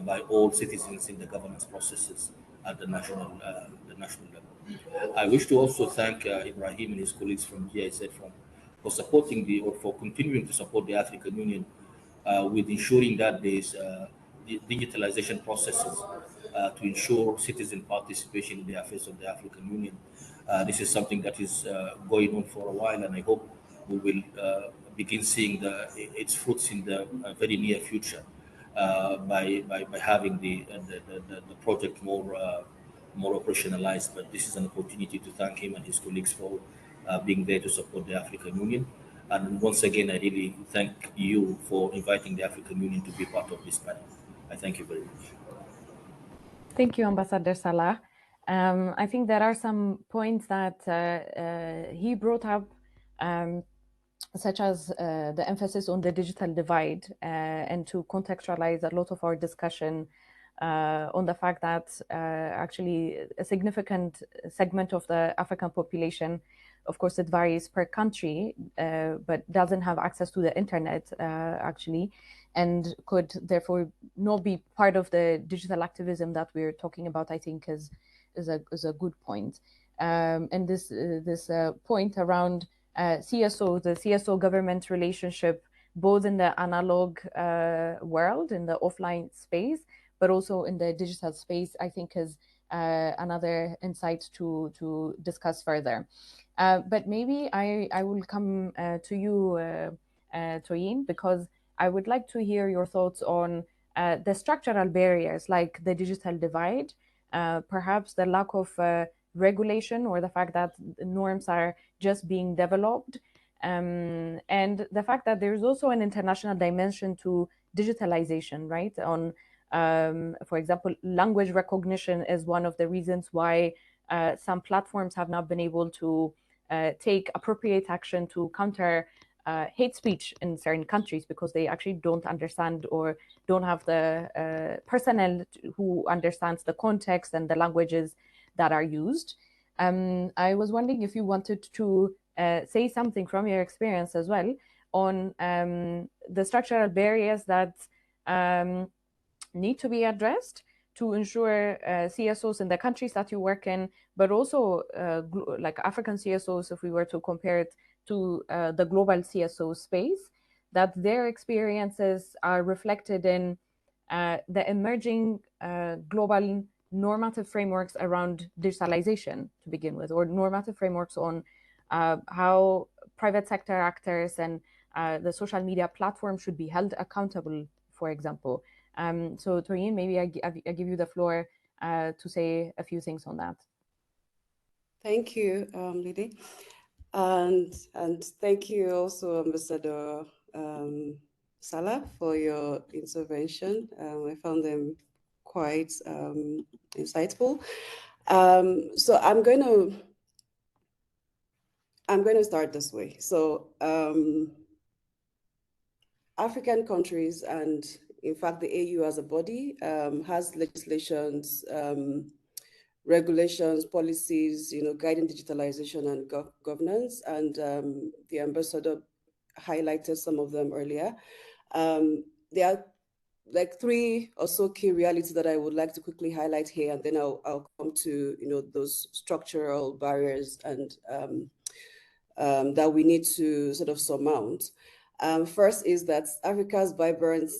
by all citizens in the governance processes at the national level. I wish to also thank Ibrahim and his colleagues from GIZ for supporting for continuing to support the African Union with ensuring that there is the digitalization processes to ensure citizen participation in the affairs of the African Union. This is something that is going on for a while, and I hope we will begin seeing its fruits in the very near future by having the project more operationalized. But this is an opportunity to thank him and his colleagues for being there to support the African Union. And once again, I really thank you for inviting the African Union to be part of this panel. I thank you very much. Thank you, Ambassador Salah. I think there are some points that he brought up, such as the emphasis on the digital divide, and to contextualize a lot of our discussion on the fact that actually a significant segment of the African population, of course it varies per country, but doesn't have access to the internet actually, and could therefore not be part of the digital activism that we're talking about. I think is a good point. And this point around CSO, the CSO government relationship, both in the analog world, in the offline space, but also in the digital space, I think is another insight to discuss further. But maybe I will come to you, Toyin, because I would like to hear your thoughts on the structural barriers like the digital divide, perhaps the lack of regulation, or the fact that norms are just being developed, and the fact that there's also an international dimension to digitalization, right? On, for example, language recognition is one of the reasons why some platforms have not been able to take appropriate action to counter hate speech in certain countries because they actually don't understand or don't have the personnel who understands the context and the languages that are used. I was wondering if you wanted to say something from your experience as well on the structural barriers that need to be addressed to ensure CSOs in the countries that you work in, but also like African CSOs, if we were to compare it to the global CSO space, that their experiences are reflected in the emerging global normative frameworks around digitalization to begin with, or normative frameworks on how private sector actors and the social media platform should be held accountable, for example. So Toyin, maybe I give you the floor to say a few things on that. Thank you, Lydie. And thank you also, Ambassador Salah, for your intervention. I found them quite insightful. So I'm going to start this way. So African countries, and in fact the AU as a body, has legislations, regulations, policies, guiding digitalization and governance, and the ambassador highlighted some of them earlier. There are like 3 or so key realities that I would like to quickly highlight here, and then I'll come to those structural barriers and that we need to sort of surmount. First is that Africa's vibrant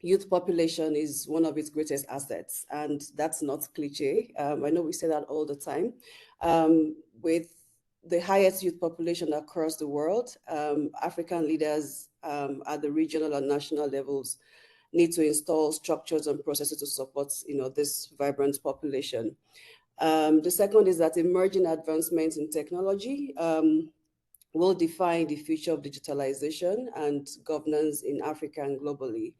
youth population is one of its greatest assets, and that's not cliche. I know we say that all the time. With the highest youth population across the world, African leaders at the regional and national levels need to install structures and processes to support this vibrant population. The second is that emerging advancements in technology will define the future of digitalization and governance in Africa and globally.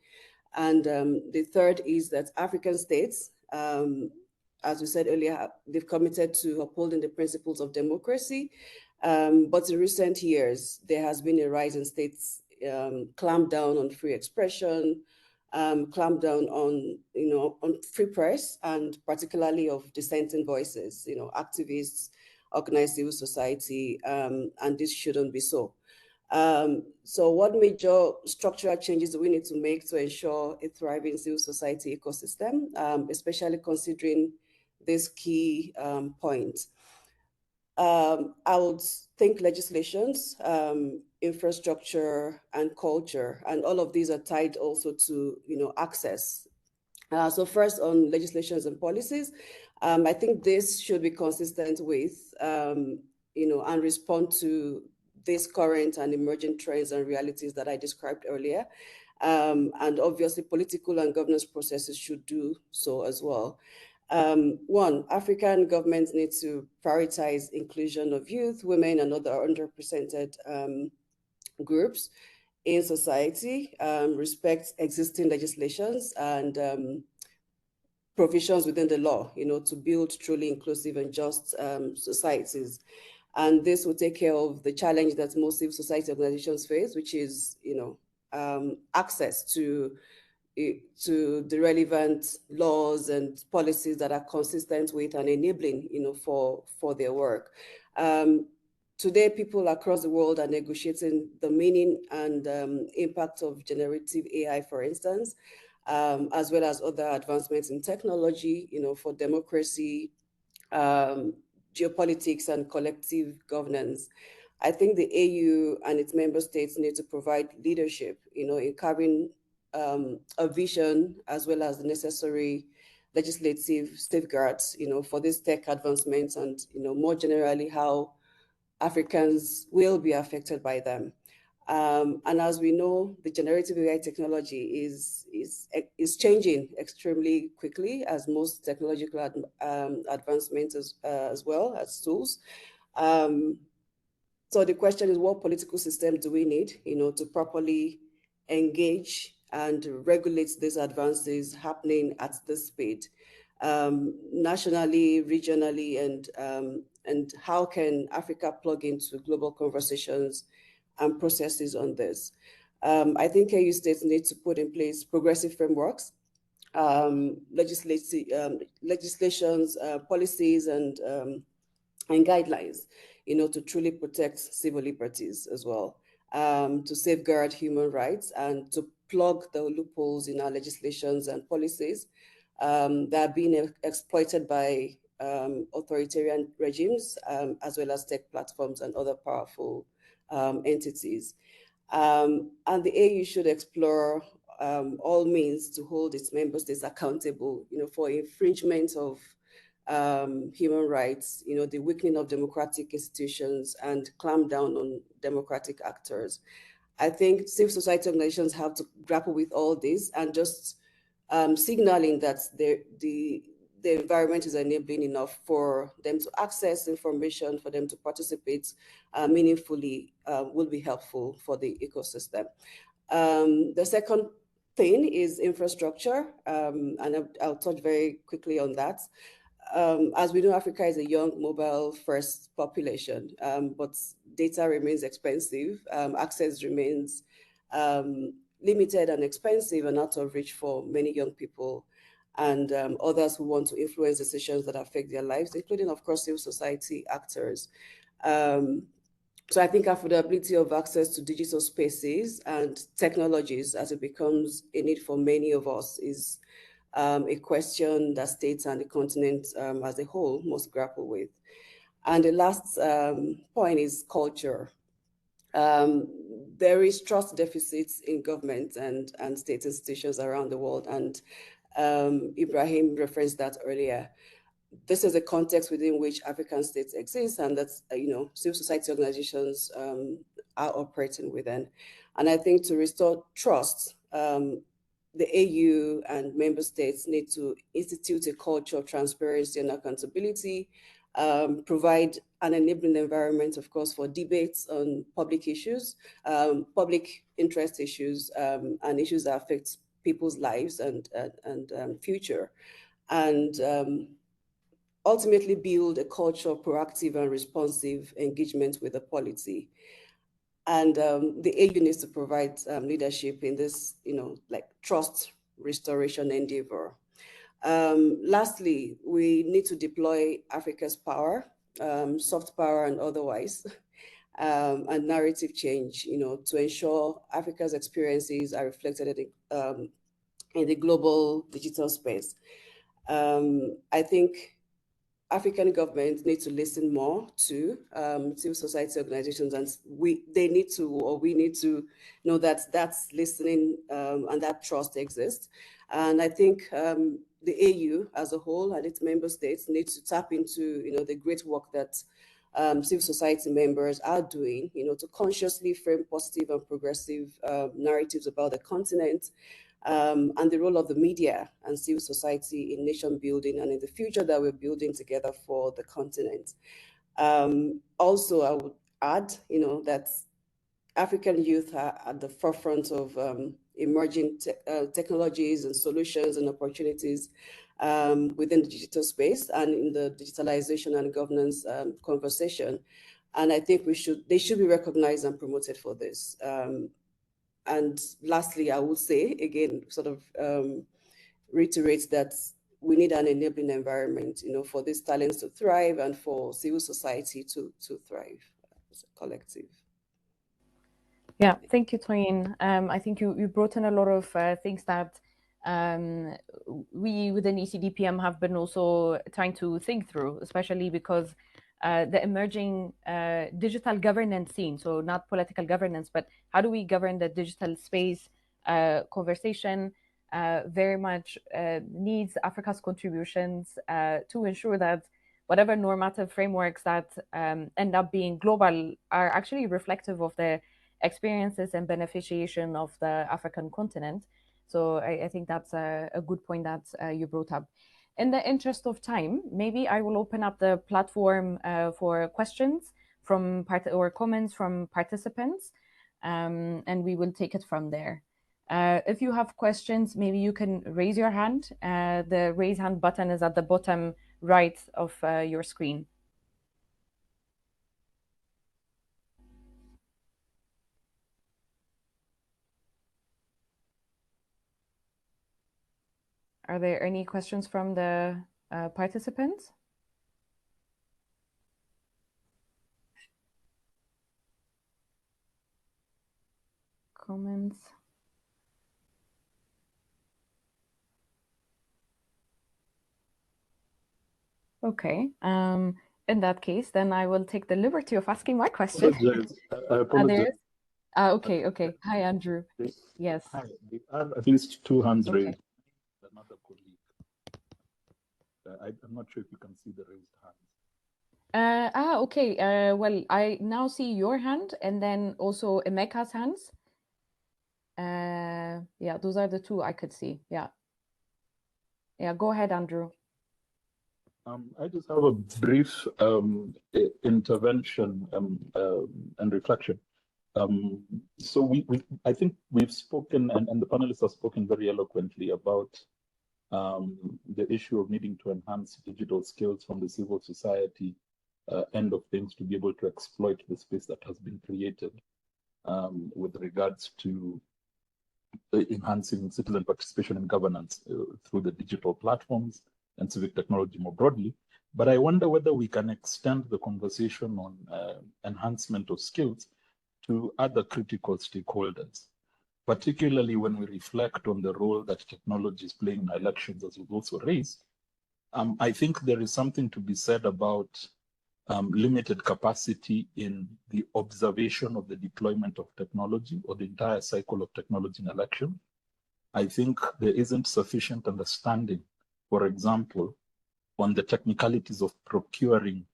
And the third is that African states, as we said earlier, they've committed to upholding the principles of democracy. But in recent years, there has been a rise in states clamp down on free expression, clamp down on on free press, and particularly of dissenting voices, activists, organized civil society, and this shouldn't be so. So what major structural changes do we need to make to ensure a thriving civil society ecosystem, especially considering this key point? I would think legislations, infrastructure, and culture, and all of these are tied also to access. So first on legislations and policies, I think this should be consistent with and respond to these current and emerging trends and realities that I described earlier. And obviously political and governance processes should do so as well. One, African governments need to prioritize inclusion of youth, women, and other underrepresented groups in society, respect existing legislations and provisions within the law, to build truly inclusive and just societies. And this will take care of the challenge that most civil society organizations face, which is, access to the relevant laws and policies that are consistent with and enabling, for their work. Today, people across the world are negotiating the meaning and impact of generative AI, for instance, as well as other advancements in technology, for democracy, geopolitics, and collective governance. I think the AU and its member states need to provide leadership, in carrying a vision as well as the necessary legislative safeguards, for these tech advancements and, more generally, how Africans will be affected by them. And as we know, the generative AI technology is changing extremely quickly, as most technological advancements as well as tools. So the question is, what political system do we need, to properly engage and regulate these advances happening at this speed, nationally, regionally, and how can Africa plug into global conversations and processes on this. I think AU states need to put in place progressive frameworks, legislations, policies, and guidelines, to truly protect civil liberties as well, to safeguard human rights and to plug the loopholes in our legislations and policies that are being exploited by authoritarian regimes, as well as tech platforms and other powerful entities. And the AU should explore all means to hold its member states accountable, for infringement of human rights, the weakening of democratic institutions, and clamp down on democratic actors. I think civil society organizations have to grapple with all this, and just signaling that the environment is enabling enough for them to access information, for them to participate meaningfully, will be helpful for the ecosystem. The second thing is infrastructure, and I'll touch very quickly on that. As we know, Africa is a young mobile-first population, but data remains expensive, access remains limited and expensive and out of reach for many young people and others who want to influence decisions that affect their lives, including, of course, civil society actors. So I think affordability of access to digital spaces and technologies as it becomes a need for many of us is a question that states and the continent as a whole must grapple with. And the last point is culture. There is trust deficits in government and state institutions around the world, and Ibrahim referenced that earlier. This is a context within which African states exist, and that's civil society organizations are operating within. And I think to restore trust, the AU and member states need to institute a culture of transparency and accountability, provide an enabling environment, of course, for debates on public issues, public interest issues, and issues that affect people's lives and future, and ultimately build a culture of proactive and responsive engagement with the polity. And the AU needs to provide leadership in this, trust restoration endeavor. Lastly, we need to deploy Africa's power, soft power and otherwise, and narrative change, to ensure Africa's experiences are reflected in the global digital space. I think African governments need to listen more to civil society organizations, and we need to know that that's listening and that trust exists. And I think the AU as a whole and its member states need to tap into the great work that civil society members are doing, to consciously frame positive and progressive narratives about the continent. And the role of the media and civil society in nation building and in the future that we're building together for the continent. Also, I would add, that African youth are at the forefront of emerging technologies and solutions and opportunities within the digital space and in the digitalization and governance conversation. And I think they should be recognized and promoted for this. And lastly, I would say, again, sort of reiterate that we need an enabling environment, for these talents to thrive and for civil society to thrive as a collective. Yeah, thank you, Toyin. I think you brought in a lot of things that we within ECDPM have been also trying to think through, especially because the emerging digital governance scene, so not political governance, but how do we govern the digital space conversation very much needs Africa's contributions to ensure that whatever normative frameworks that end up being global are actually reflective of the experiences and beneficiation of the African continent. So I think that's a good point that you brought up. In the interest of time, maybe I will open up the platform for questions or comments from participants, and we will take it from there. If you have questions, maybe you can raise your hand. The raise hand button is at the bottom right of your screen. Are there any questions from the participants? Comments? Okay. In that case, then I will take the liberty of asking my question. I apologize. Okay, okay. Hi, Andrew. Yes. Hi. We have at least 2 hands raised. Another colleague. I'm not sure if you can see the raised hands. Okay. Well, I now see your hand and then also Emeka's hands. Yeah, those are the 2 I could see. Yeah. Yeah, go ahead, Andrew. I just have a brief intervention and reflection. So I think we've spoken, and the panelists have spoken very eloquently about the issue of needing to enhance digital skills from the civil society end of things to be able to exploit the space that has been created with regards to enhancing citizen participation and governance through the digital platforms and civic technology more broadly. But I wonder whether we can extend the conversation on enhancement of skills to other critical stakeholders, particularly when we reflect on the role that technology is playing in elections, as was also raised. I think there is something to be said about limited capacity in the observation of the deployment of technology or the entire cycle of technology in election. I think there isn't sufficient understanding, for example, on the technicalities of procuring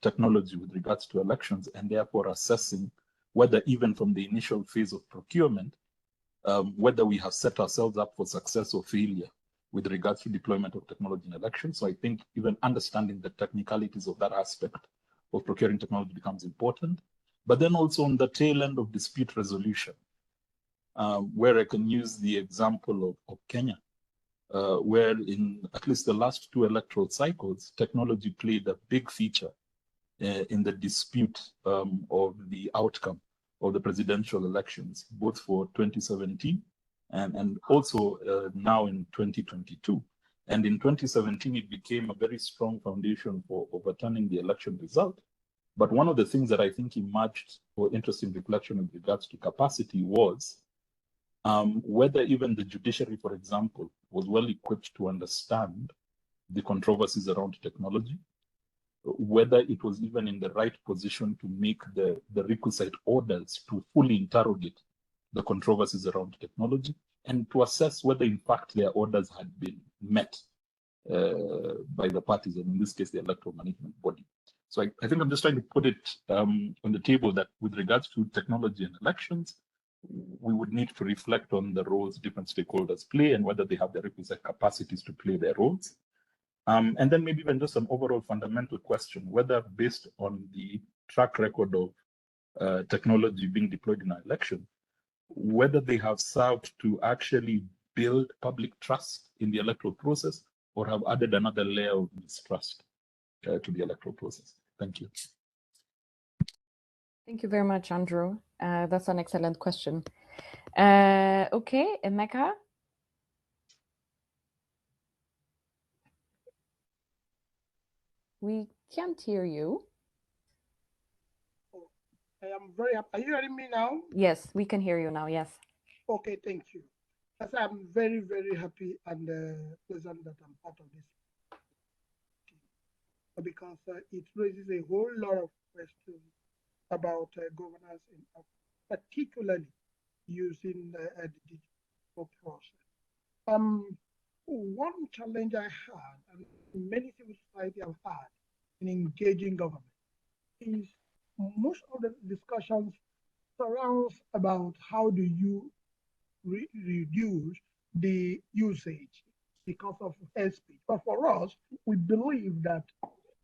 technology with regards to elections, and therefore assessing whether even from the initial phase of procurement, whether we have set ourselves up for success or failure with regards to deployment of technology in elections. So I think even understanding the technicalities of that aspect of procuring technology becomes important. But then also on the tail end of dispute resolution, where I can use the example of Kenya, where in at least the last 2 electoral cycles, technology played a big feature in the dispute of the outcome of the presidential elections, both for 2017 and also now in 2022. And in 2017, it became a very strong foundation for overturning the election result. But one of the things that I think emerged for interesting reflection with regards to capacity was whether even the judiciary, for example, was well equipped to understand the controversies around technology, whether it was even in the right position to make the requisite orders to fully interrogate the controversies around technology, and to assess whether in fact their orders had been met by the parties, and in this case, the electoral management body. So I think I'm just trying to put it on the table that with regards to technology and elections, we would need to reflect on the roles different stakeholders play and whether they have the requisite capacities to play their roles. And then maybe even just an overall fundamental question, whether based on the track record of technology being deployed in our election, whether they have served to actually build public trust in the electoral process or have added another layer of mistrust to the electoral process. Thank you. Thank you very much, Andrew. That's an excellent question. Okay, Emeka? We can't hear you. I am very happy. Are you hearing me now? Yes, we can hear you now, yes. Okay, thank you. As I'm very, very happy and pleasant that I'm part of this because it raises a whole lot of questions about governance, particularly using the digital process. One challenge I had, and many civil society have had in engaging government, is most of the discussions surrounds about how do you reduce the usage because of hate speech. But for us, we believe that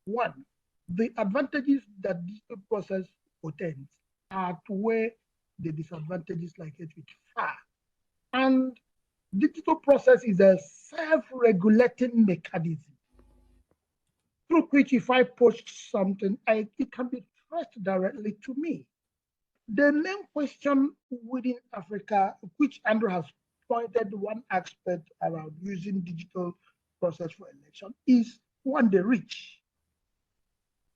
one, the advantages that this process portends outweigh the disadvantages like hate speech far. And digital process is a self-regulating mechanism through which if I post something, it can be traced directly to me. The main question within Africa, which Andrew has pointed one aspect around using digital process for election is one, the reach.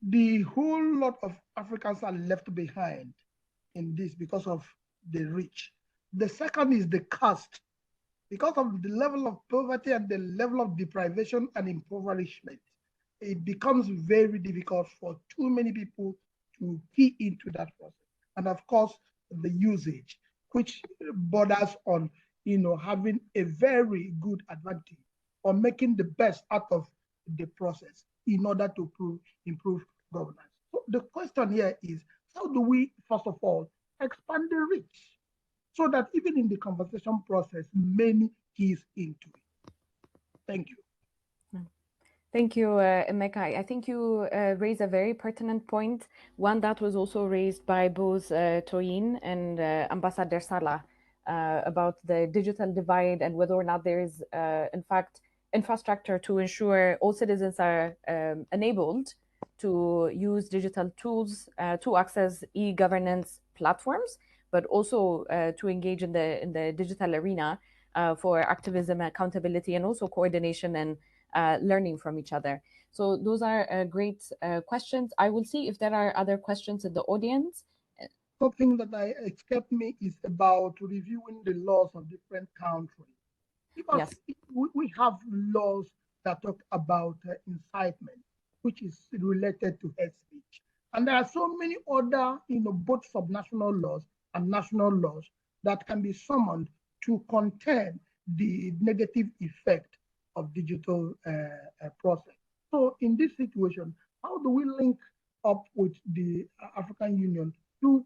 The whole lot of Africans are left behind in this because of the reach. The second is the cost. Because of the level of poverty and the level of deprivation and impoverishment, it becomes very difficult for too many people to key into that process. And of course, the usage, which borders on having a very good advantage or making the best out of the process in order to improve governance. So the question here is, how do we, first of all, expand the reach so that even in the conversation process, many keys into it? Thank you. Thank you, Emeka. I think you raised a very pertinent point, one that was also raised by both Toyin and Ambassador Salah about the digital divide and whether or not there is, in fact, infrastructure to ensure all citizens are enabled to use digital tools to access e-governance platforms, but also to engage in the digital arena for activism, accountability, and also coordination and learning from each other. So those are great questions. I will see if there are other questions in the audience. Something that escaped me is about reviewing the laws of different countries. Because yes, we have laws that talk about incitement, which is related to hate speech. And there are so many other, both subnational laws and national laws that can be summoned to contain the negative effect of digital process. So in this situation, how do we link up with the African Union to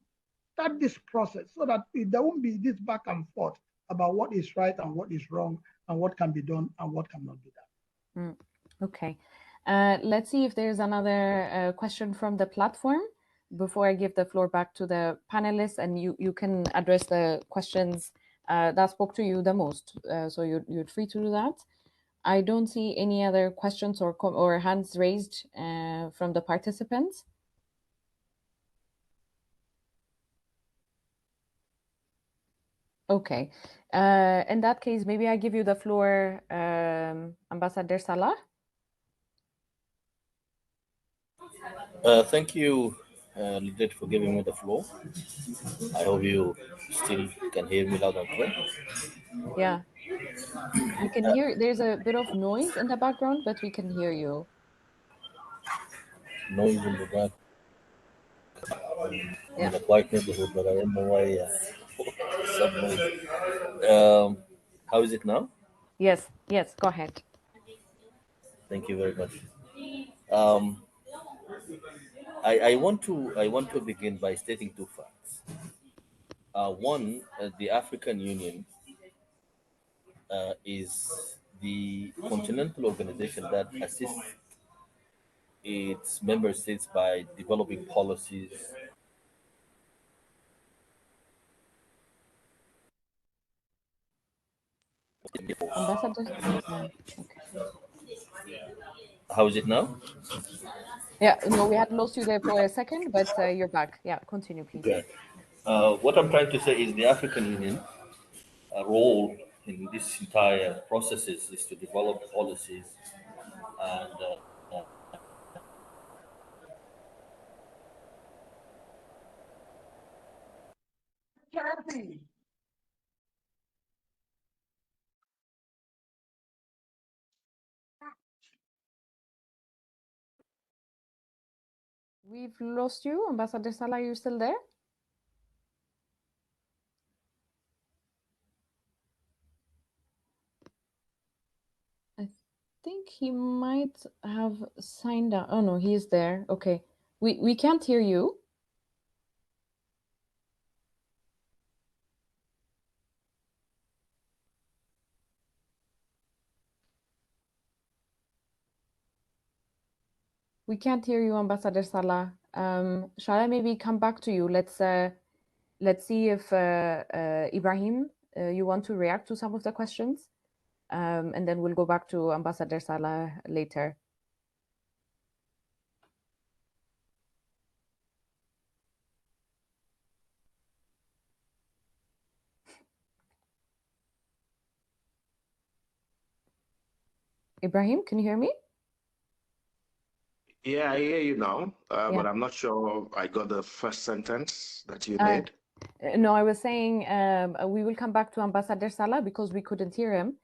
start this process so that there won't be this back and forth about what is right and what is wrong and what can be done and what cannot be done? Okay. Let's see if there's another question from the platform before I give the floor back to the panelists, and you can address the questions that spoke to you the most. So you're free to do that. I don't see any other questions or hands raised from the participants. Okay. In that case, maybe I give you the floor, Ambassador Salah. Thank you, Lidette, for giving me the floor. I hope you still can hear me loud and clear. Yeah. We can hear, there's a bit of noise in the background, but we can hear you. Noise in the back. I'm in a quiet neighborhood, but I don't know why some noise. How is it now? Yes, go ahead. Thank you very much. Um, I want to begin by stating two facts. One, the African Union is the continental organization that assists its member states by developing policies. Ambassador? Yeah, okay. How is it now? Yeah, no, we had lost you there for a second, but you're back. Yeah, continue, please. Okay. What I'm trying to say is the African Union role in this entire process is to develop policies and Kathy. We've lost you, Ambassador Salah. Are you still there? I think he might have signed out. Oh no, he's there. Okay. We can't hear you. We can't hear you, Ambassador Salah. Shall I maybe come back to you? Let's see if Ibrahim, you want to react to some of the questions, and then we'll go back to Ambassador Salah later. Ibrahim, can you hear me? Yeah, I hear you now, Yeah. but I'm not sure I got the first sentence that you Uh, made. No, I was saying we will come back to Ambassador Salah because we couldn't hear him.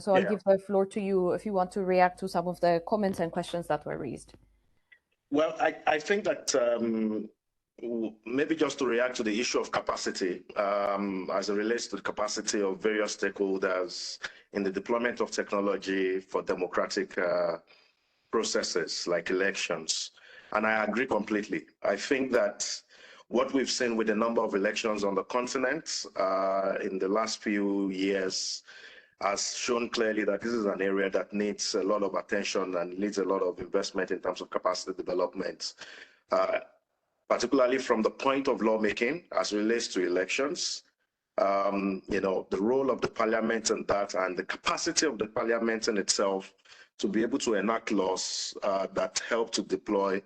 So I'll Yeah. give the floor to you if you want to react to some of the comments and questions that were raised. Well, I think that maybe just to react to the issue of capacity, as it relates to the capacity of various stakeholders in the deployment of technology for democratic processes like elections. And I agree completely. I think that what we've seen with the number of elections on the continent in the last few years has shown clearly that this is an area that needs a lot of attention and needs a lot of investment in terms of capacity development, particularly from the point of lawmaking as it relates to elections. The role of the parliament and that, and the capacity of the parliament in itself to be able to enact laws that help to deploy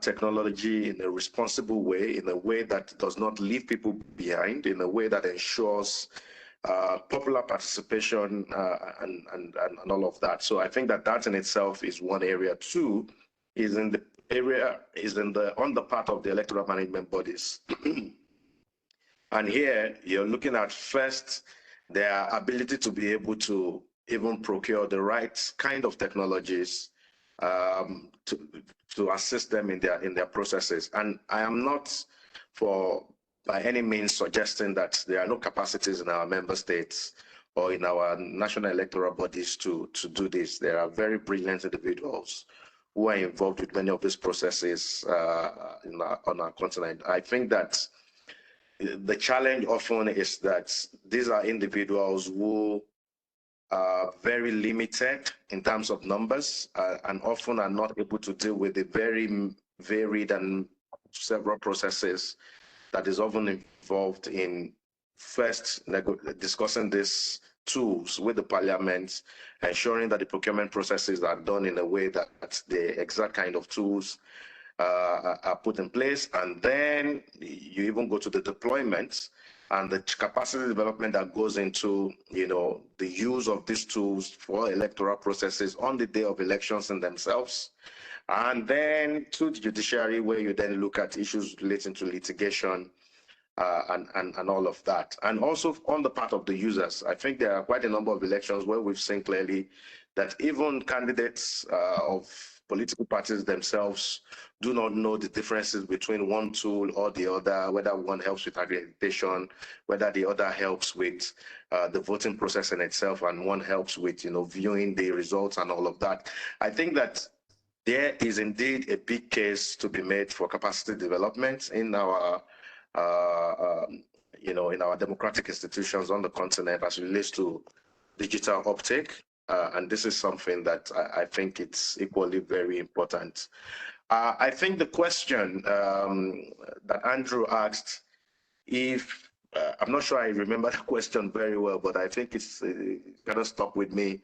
technology in a responsible way, in a way that does not leave people behind, in a way that ensures popular participation and all of that. So I think that that in itself is one area. Two is on the part of the electoral management bodies. And here you're looking at first their ability to be able to even procure the right kind of technologies to assist them in their processes. And I am not by any means suggesting that there are no capacities in our member states or in our national electoral bodies to do this. There are very brilliant individuals who are involved with many of these processes on our continent. I think that the challenge often is that these are individuals who are very limited in terms of numbers and often are not able to deal with the very varied and several processes that is often involved in first discussing these tools with the parliament, ensuring that the procurement processes are done in a way that the exact kind of tools are put in place, and then you even go to the deployment and the capacity development that goes into the use of these tools for electoral processes on the day of elections in themselves, and then to the judiciary, where you then look at issues relating to litigation and all of that. And also on the part of the users, I think there are quite a number of elections where we've seen clearly that even candidates of political parties themselves do not know the differences between one tool or the other, whether one helps with accreditation, whether the other helps with the voting process in itself, and one helps with viewing the results and all of that. I think that there is indeed a big case to be made for capacity development in our in our democratic institutions on the continent as it relates to digital uptake. And this is something that I think it's equally very important. I think the question that Andrew asked, if I'm not sure I remember the question very well, but I think it's kind of stuck with me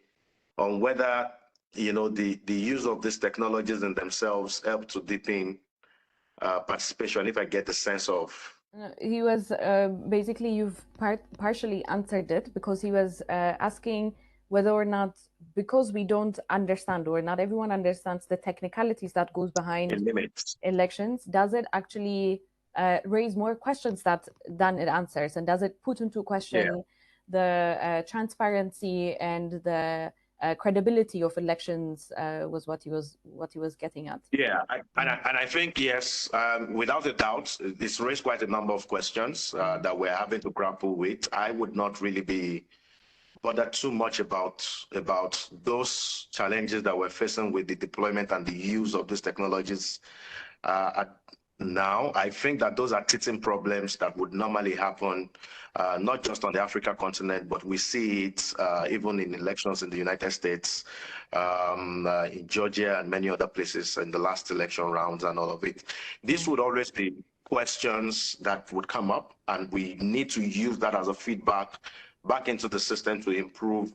on whether the use of these technologies in themselves help to deepen participation. If I get the sense of he was basically you've partially answered it, because he was asking whether or not, because we don't understand, or not everyone understands the technicalities that goes behind elections, does it actually raise more questions than it answers, and does it put into question the transparency and the credibility of elections? Was what he was getting at. Yeah, and I think yes, without a doubt, this raised quite a number of questions that we're having to grapple with. I would not really be bothered too much about those challenges that we're facing with the deployment and the use of these technologies now. I think that those are teething problems that would normally happen, not just on the African continent, but we see it even in elections in the United States, in Georgia and many other places in the last election rounds and all of it. This would always be questions that would come up, and we need to use that as a feedback back into the system to improve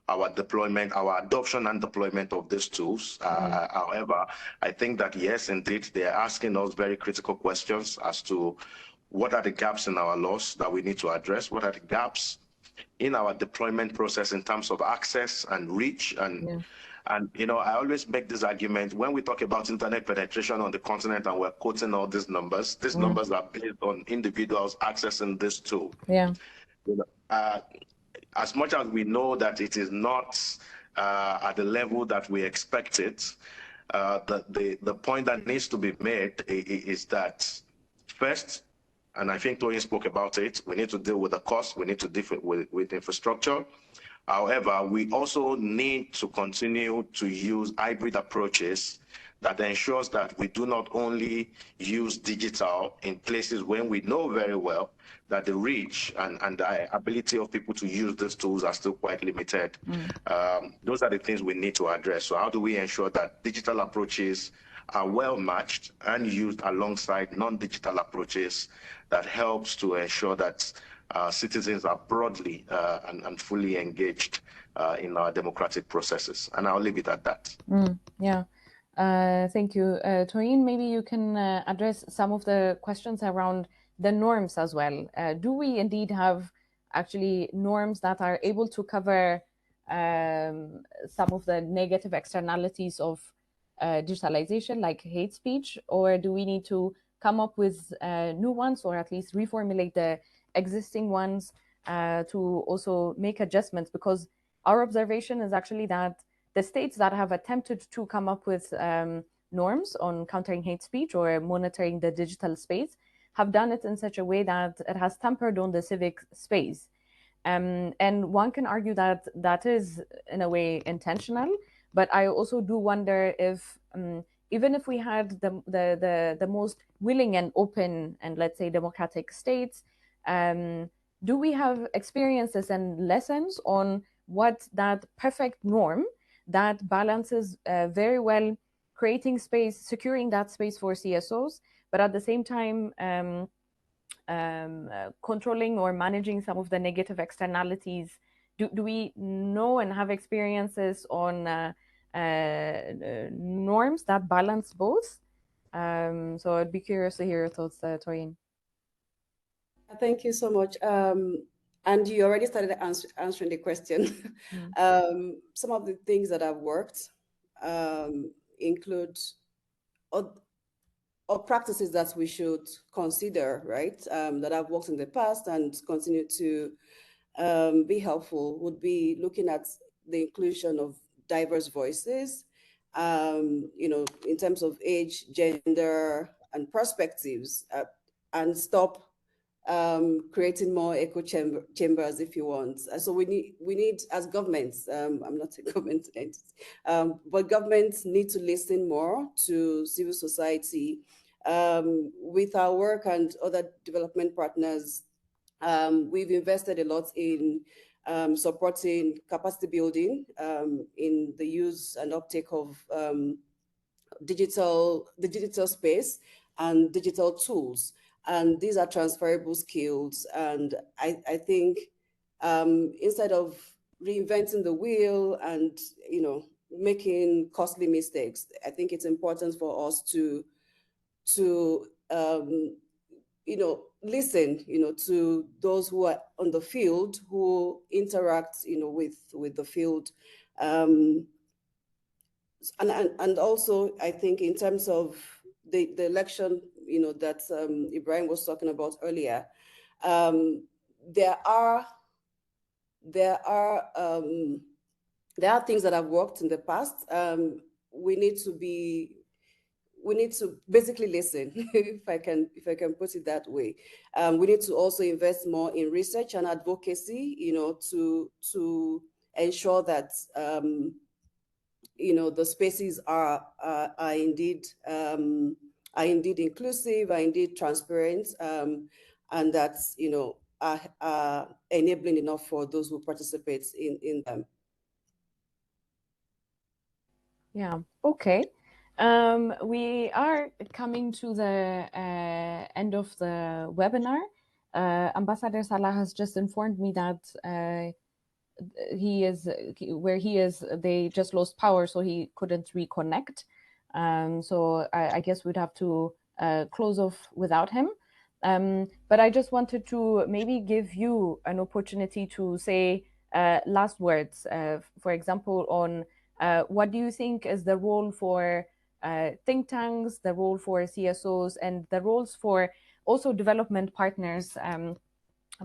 our deployment, our adoption and deployment of these tools. However, I think that yes, indeed, they're asking us very critical questions as to what are the gaps in our laws that we need to address, what are the gaps in our deployment process in terms of access and reach. And you know, I always make this argument when we talk about internet penetration on the continent and we're quoting all these numbers are based on individuals accessing this tool. Yeah. You know, as much as we know that it is not at the level that we expect it, the point that needs to be made is that first, and I think Tony spoke about it, we need to deal with the cost, we need to deal with infrastructure. However, we also need to continue to use hybrid approaches that ensures that we do not only use digital in places when we know very well that the reach and the ability of people to use these tools are still quite limited. Those are the things we need to address. So how do we ensure that digital approaches are well matched and used alongside non-digital approaches that helps to ensure that citizens are broadly and fully engaged in our democratic processes. And I'll leave it at that. Yeah. Thank you. Toyin, maybe you can address some of the questions around the norms as well. Do we indeed have actually norms that are able to cover some of the negative externalities of digitalization, like hate speech, or do we need to come up with new ones, or at least reformulate the existing ones to also make adjustments? Because our observation is actually that the states that have attempted to come up with norms on countering hate speech or monitoring the digital space have done it in such a way that it has tampered on the civic space. And one can argue that that is, in a way, intentional. But I also do wonder if, even if we had the most willing and open and, let's say, democratic states, do we have experiences and lessons on what that perfect norm that balances very well creating space, securing that space for CSOs, but at the same time controlling or managing some of the negative externalities? Do we know and have experiences on norms that balance both? So I'd be curious to hear your thoughts, Toyin. Thank you so much. And you already started answering the question. Some of the things that have worked include or practices that we should consider, right, that have worked in the past and continue to be helpful would be looking at the inclusion of diverse voices, you know, in terms of age, gender, and perspectives, and stop creating more echo chambers, if you want. So we need as governments, I'm not a government entity, but governments need to listen more to civil society. With our work and other development partners, we've invested a lot in supporting capacity building in the use and uptake of the digital space and digital tools. And these are transferable skills. And I think instead of reinventing the wheel and, you know, making costly mistakes, I think it's important for us to you know, listen, you know, to those who are on the field, who interact, you know, with the field. And also, I think in terms of the election, you know, that Ibrahim was talking about earlier, there are things that have worked in the past. We need to basically listen, if I can put it that way. We need to also invest more in research and advocacy, you know, to ensure that you know, the spaces are indeed inclusive, are indeed transparent, and that's, you know, are enabling enough for those who participate in them. Yeah. Okay. We are coming to the end of the webinar. Ambassador Salah has just informed me that where he is, they just lost power, so he couldn't reconnect. So I guess we'd have to close off without him. But I just wanted to maybe give you an opportunity to say last words, for example, on what do you think is the role for think tanks, the role for CSOs, and the roles for also development partners.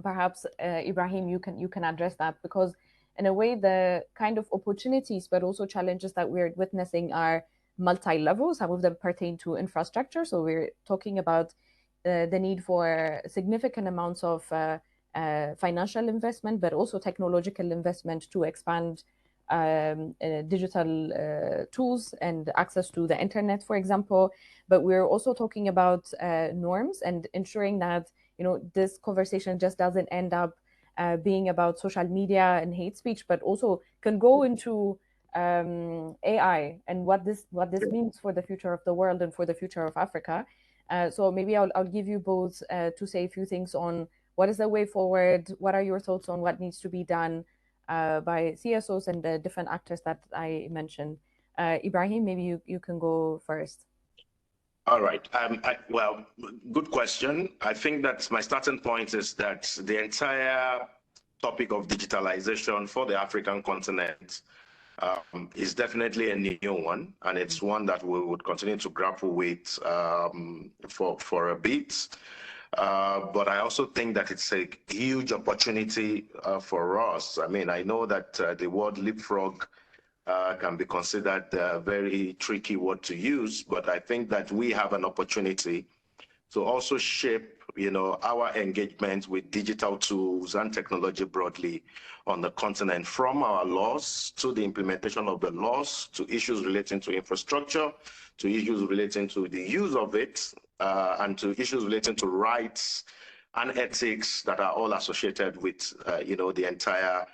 Perhaps Ibrahim, you can address that, because in a way the kind of opportunities but also challenges that we're witnessing are multi-level. Some of them pertain to infrastructure, so we're talking about the need for significant amounts of financial investment, but also technological investment to expand digital tools and access to the internet, for example. But we're also talking about norms and ensuring that this conversation just doesn't end up being about social media and hate speech, but also can go into AI and what this means for the future of the world and for the future of Africa. So maybe I'll give you both to say a few things on what is the way forward, what are your thoughts on what needs to be done by CSOs and the different actors that I mentioned. Ibrahim, maybe you can go first. All right. Well, good question. I think that my starting point is that the entire topic of digitalization for the African continent is definitely a new one, and it's one that we would continue to grapple with for a bit. But I also think that it's a huge opportunity for us. I mean, I know that the word leapfrog can be considered a very tricky word to use, but I think that we have an opportunity to also shape, our engagement with digital tools and technology broadly on the continent, from our laws to the implementation of the laws, to issues relating to infrastructure, to issues relating to the use of it, and to issues relating to rights and ethics that are all associated with, the entire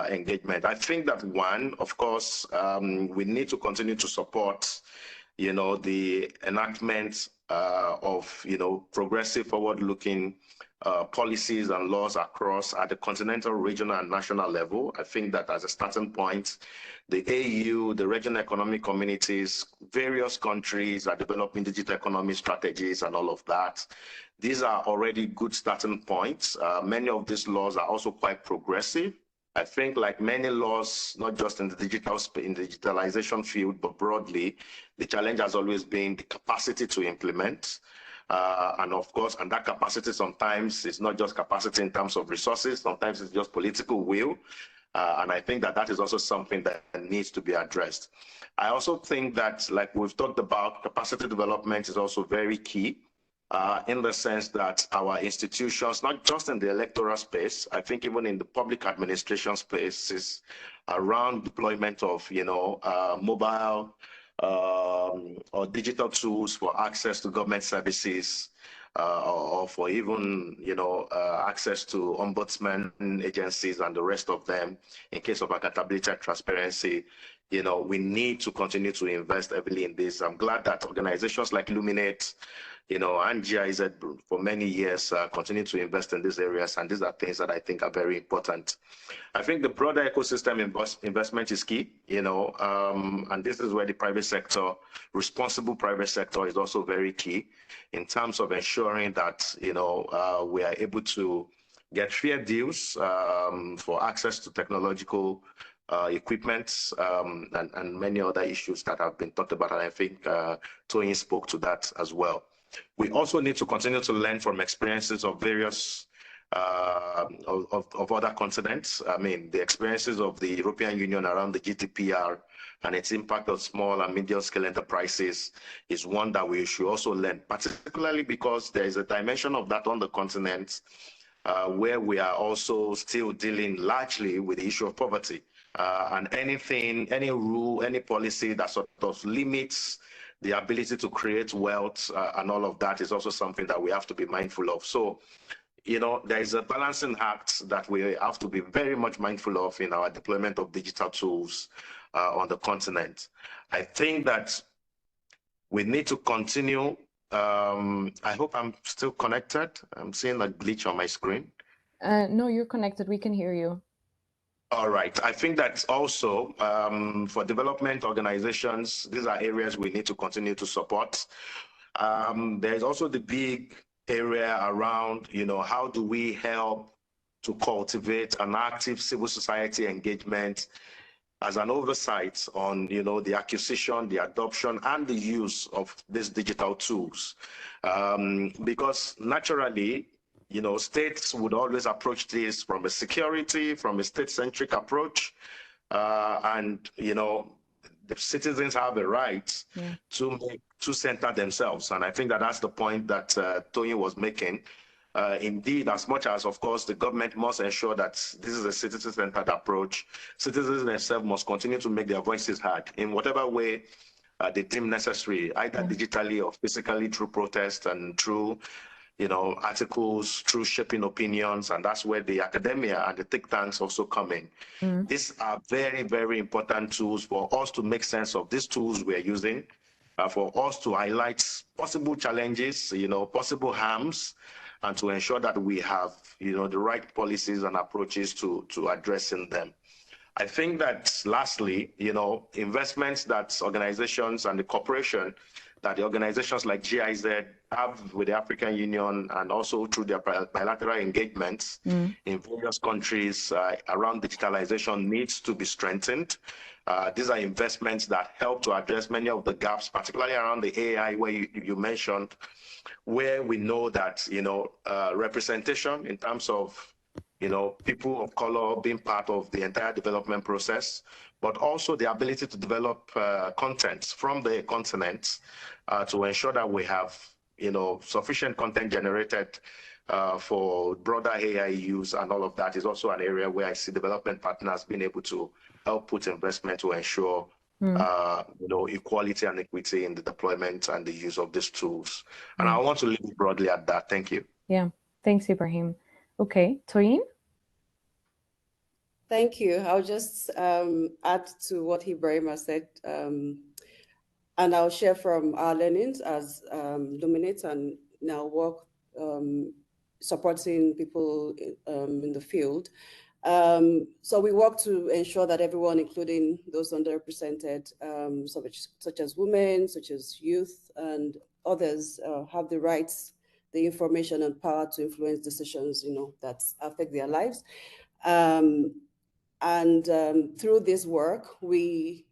engagement. I think that one, of course, we need to continue to support, the enactment of, progressive, forward-looking policies and laws across at the continental, regional, and national level. I think that as a starting point, the AU, the regional economic communities, various countries are developing digital economy strategies and all of that. These are already good starting points. Many of these laws are also quite progressive. I think, like many laws, not just in the digitalization field, but broadly, the challenge has always been the capacity to implement. And of course, and that capacity sometimes is not just capacity in terms of resources, sometimes it's just political will. And I think that that is also something that needs to be addressed. I also think that, like we've talked about, capacity development is also very key. In the sense that our institutions, not just in the electoral space, I think even in the public administration space, is around deployment of, mobile or digital tools for access to government services, or for even, access to ombudsman agencies and the rest of them, in case of accountability and transparency. We need to continue to invest heavily in this. I'm glad that organizations like Luminate, and GIZ for many years continue to invest in these areas, and these are things that I think are very important. I think the broader ecosystem investment is key, and this is where the private sector, responsible private sector, is also very key in terms of ensuring that, we are able to get fair deals for access to technological equipment, and many other issues that have been talked about, and I think Tony spoke to that as well. We also need to continue to learn from experiences of various of other continents. I mean, the experiences of the European Union around the GDPR and its impact on small and medium-scale enterprises is one that we should also learn, particularly because there is a dimension of that on the continent where we are also still dealing largely with the issue of poverty. And any rule, any policy that sort of limits the ability to create wealth and all of that is also something that we have to be mindful of. So, there is a balancing act that we have to be very much mindful of in our deployment of digital tools on the continent. I think that we need to continue. I hope I'm still connected. I'm seeing a glitch on my screen. No, you're connected. We can hear you. All right. I think that also for development organizations, these are areas we need to continue to support. There's also the big area around, how do we help to cultivate an active civil society engagement as an oversight on, the acquisition, the adoption, and the use of these digital tools. Because naturally, states would always approach this from a security, from a state-centric approach, and, the citizens have a right to center themselves. And I think that that's the point that Tony was making. Indeed, as much as, of course, the government must ensure that this is a citizen-centered approach, citizens themselves must continue to make their voices heard in whatever way they deem necessary, either digitally or physically, through protest and through, articles, through shaping opinions. And that's where the academia and the think tanks also come in. These are very, very important tools for us to make sense of these tools we're using, for us to highlight possible challenges, possible harms, and to ensure that we have, the right policies and approaches to addressing them. I think that lastly, investments that organizations and the cooperation that the organizations like GIZ have with the African Union, and also through their bilateral engagements in various countries around digitalization, needs to be strengthened. These are investments that help to address many of the gaps, particularly around the AI, where you mentioned, where we know that, representation in terms of, people of color being part of the entire development process, but also the ability to develop content from the continent to ensure that we have, sufficient content generated for broader AI use, and all of that is also an area where I see development partners being able to help put investment to ensure equality and equity in the deployment and the use of these tools. And I want to leave it broadly at that. Thank you. Yeah, thanks, Ibrahim. Okay, Toyin? Thank you. I'll just add to what Ibrahim has said, and I'll share from our learnings as Luminate and now work supporting people in the field. So we work to ensure that everyone, including those underrepresented, such as women, such as youth, and others, have the rights, the information, and power to influence decisions, that affect their lives. Through this work, we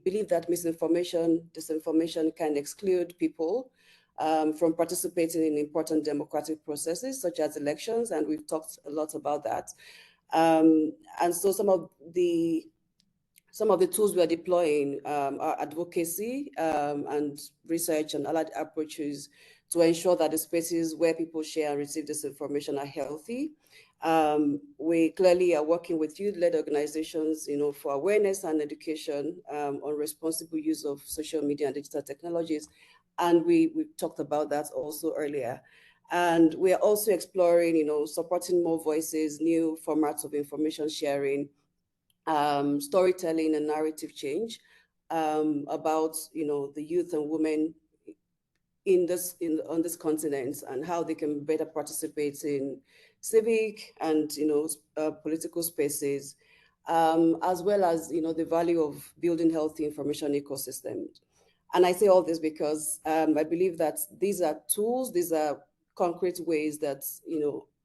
believe that misinformation, disinformation can exclude people from participating in important democratic processes such as elections, and we've talked a lot about that. And so some of the tools we are deploying are advocacy and research and allied approaches to ensure that the spaces where people share and receive this information are healthy. We clearly are working with youth-led organizations, for awareness and education on responsible use of social media and digital technologies. And we talked about that also earlier. And we are also exploring, supporting more voices, new formats of information sharing, storytelling and narrative change about, the youth and women on this continent, and how they can better participate in civic and political spaces, as well as the value of building healthy information ecosystems. And I say all this because I believe that these are tools, these are concrete ways that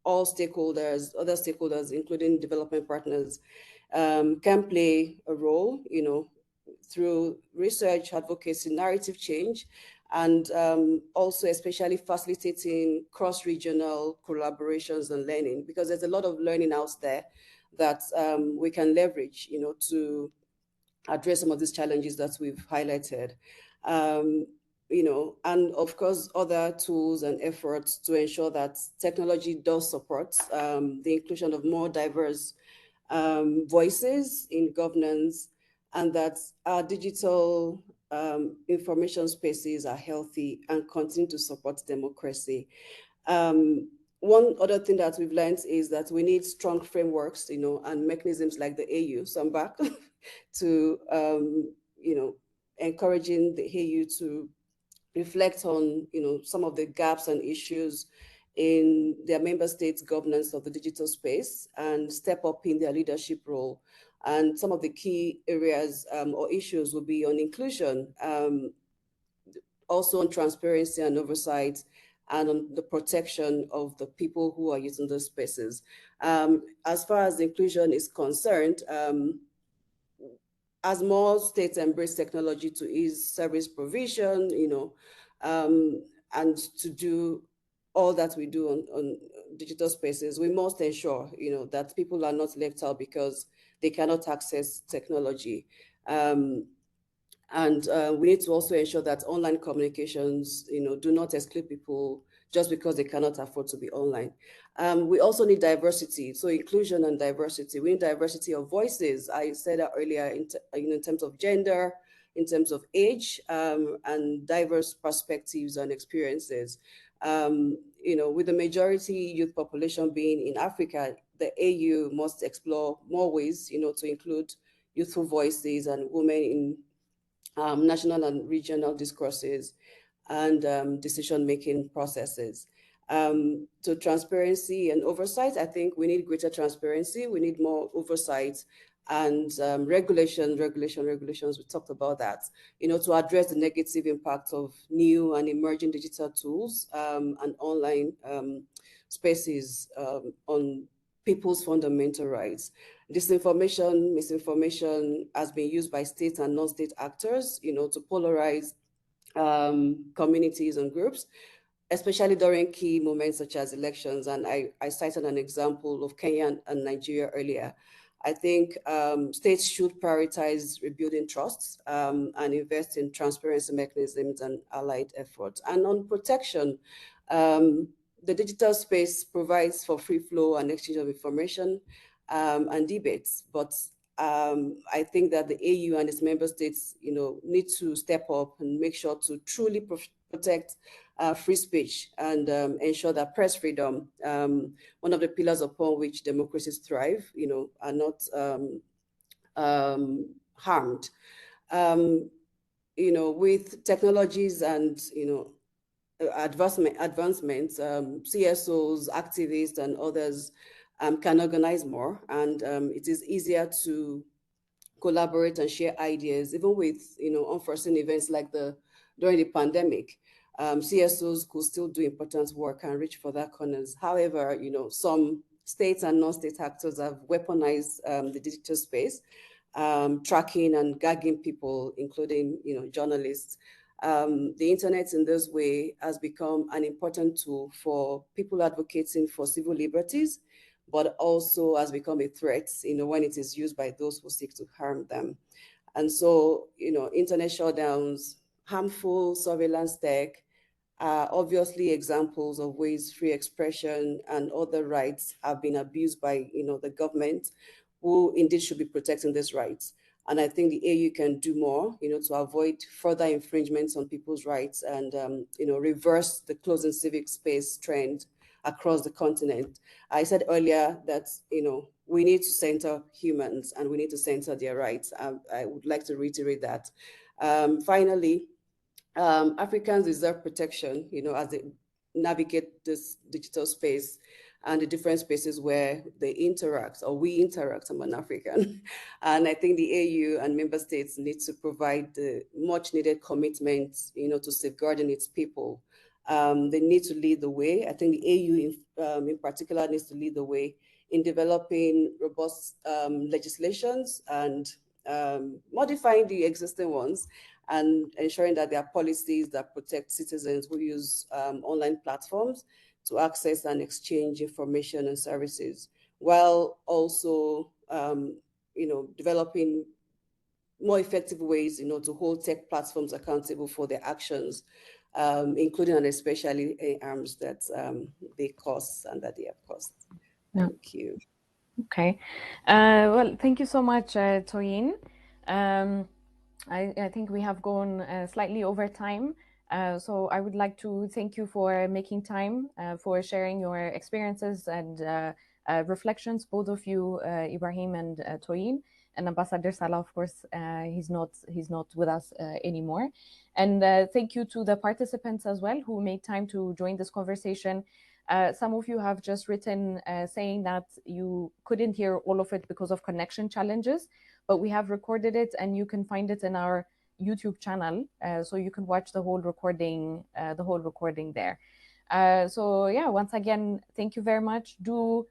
all stakeholders, other stakeholders, including development partners, can play a role, through research, advocacy, narrative change, and also especially facilitating cross-regional collaborations and learning, because there's a lot of learning out there that we can leverage, to address some of these challenges that we've highlighted. And of course, other tools and efforts to ensure that technology does support the inclusion of more diverse voices in governance, and that our digital information spaces are healthy and continue to support democracy. One other thing that we've learned is that we need strong frameworks, and mechanisms like the AU, so I'm back to, encouraging the AU to reflect on, some of the gaps and issues in their member states' governance of the digital space, and step up in their leadership role. And some of the key areas or issues will be on inclusion, also on transparency and oversight, and on the protection of the people who are using those spaces. As far as inclusion is concerned, as more states embrace technology to ease service provision, and to do all that we do on digital spaces, we must ensure, that people are not left out because they cannot access technology. And we need to also ensure that online communications, do not exclude people just because they cannot afford to be online. We also need diversity, so inclusion and diversity. We need diversity of voices. I said that earlier, in terms of gender, in terms of age, and diverse perspectives and experiences. With the majority youth population being in Africa, the AU must explore more ways, to include youthful voices and women in national and regional discourses and decision-making processes. So transparency and oversight, I think we need greater transparency. We need more oversight and regulations. We talked about that, to address the negative impact of new and emerging digital tools and online spaces on people's fundamental rights. Disinformation, misinformation has been used by state and non-state actors, to polarize communities and groups, especially during key moments such as elections. And I cited an example of Kenya and Nigeria earlier. I think states should prioritize rebuilding trusts and invest in transparency mechanisms and allied efforts. And on protection, the digital space provides for free flow and exchange of information and debates, but I think that the AU and its member states, need to step up and make sure to truly protect free speech and ensure that press freedom, one of the pillars upon which democracies thrive, are not harmed. With technologies and advancements, CSOs, activists, and others can organize more, and it is easier to collaborate and share ideas, even with unforeseen events like during the pandemic. CSOs could still do important work and reach for their corners. However, some states and non-state actors have weaponized the digital space, tracking and gagging people, including journalists. The internet in this way has become an important tool for people advocating for civil liberties, but also has become a threat, when it is used by those who seek to harm them. And so, internet shutdowns, harmful surveillance tech are obviously examples of ways free expression and other rights have been abused by, the government, who indeed should be protecting these rights. And I think the AU can do more, to avoid further infringements on people's rights and, reverse the closing civic space trend across the continent. I said earlier that, we need to center humans and we need to center their rights. I would like to reiterate that. Finally, Africans deserve protection, as they navigate this digital space and the different spaces where they interact, or we interact. I'm an African. And I think the AU and member states need to provide the much needed commitments, to safeguarding its people. They need to lead the way. I think the AU in particular needs to lead the way in developing robust legislations and modifying the existing ones and ensuring that there are policies that protect citizens who use online platforms to access and exchange information and services, while also developing more effective ways, to hold tech platforms accountable for their actions, including and especially harms that they cause and that they have caused. Yeah. Thank you. Okay. Well, thank you so much, Toyin. I think we have gone slightly over time. So I would like to thank you for making time, for sharing your experiences and reflections, both of you, Ibrahim and Toyin. And Ambassador Salah, of course, he's not with us anymore. And thank you to the participants as well who made time to join this conversation. Some of you have just written saying that you couldn't hear all of it because of connection challenges, but we have recorded it and you can find it in our YouTube channel, so you can watch the whole recording there. So yeah, once again, thank you very much. Do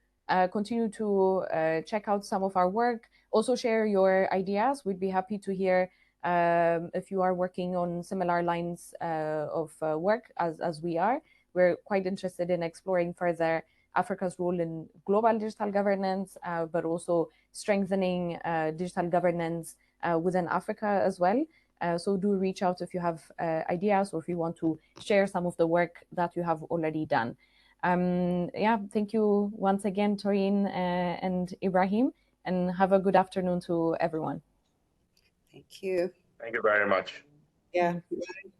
continue to check out some of our work. Also share your ideas. We'd be happy to hear if you are working on similar lines of work as we are. We're quite interested in exploring further Africa's role in global digital governance, but also strengthening digital governance within Africa as well. So do reach out if you have ideas or if you want to share some of the work that you have already done. Yeah, thank you once again, Torin and Ibrahim, and have a good afternoon to everyone. Thank you. Thank you very much. Yeah. Bye.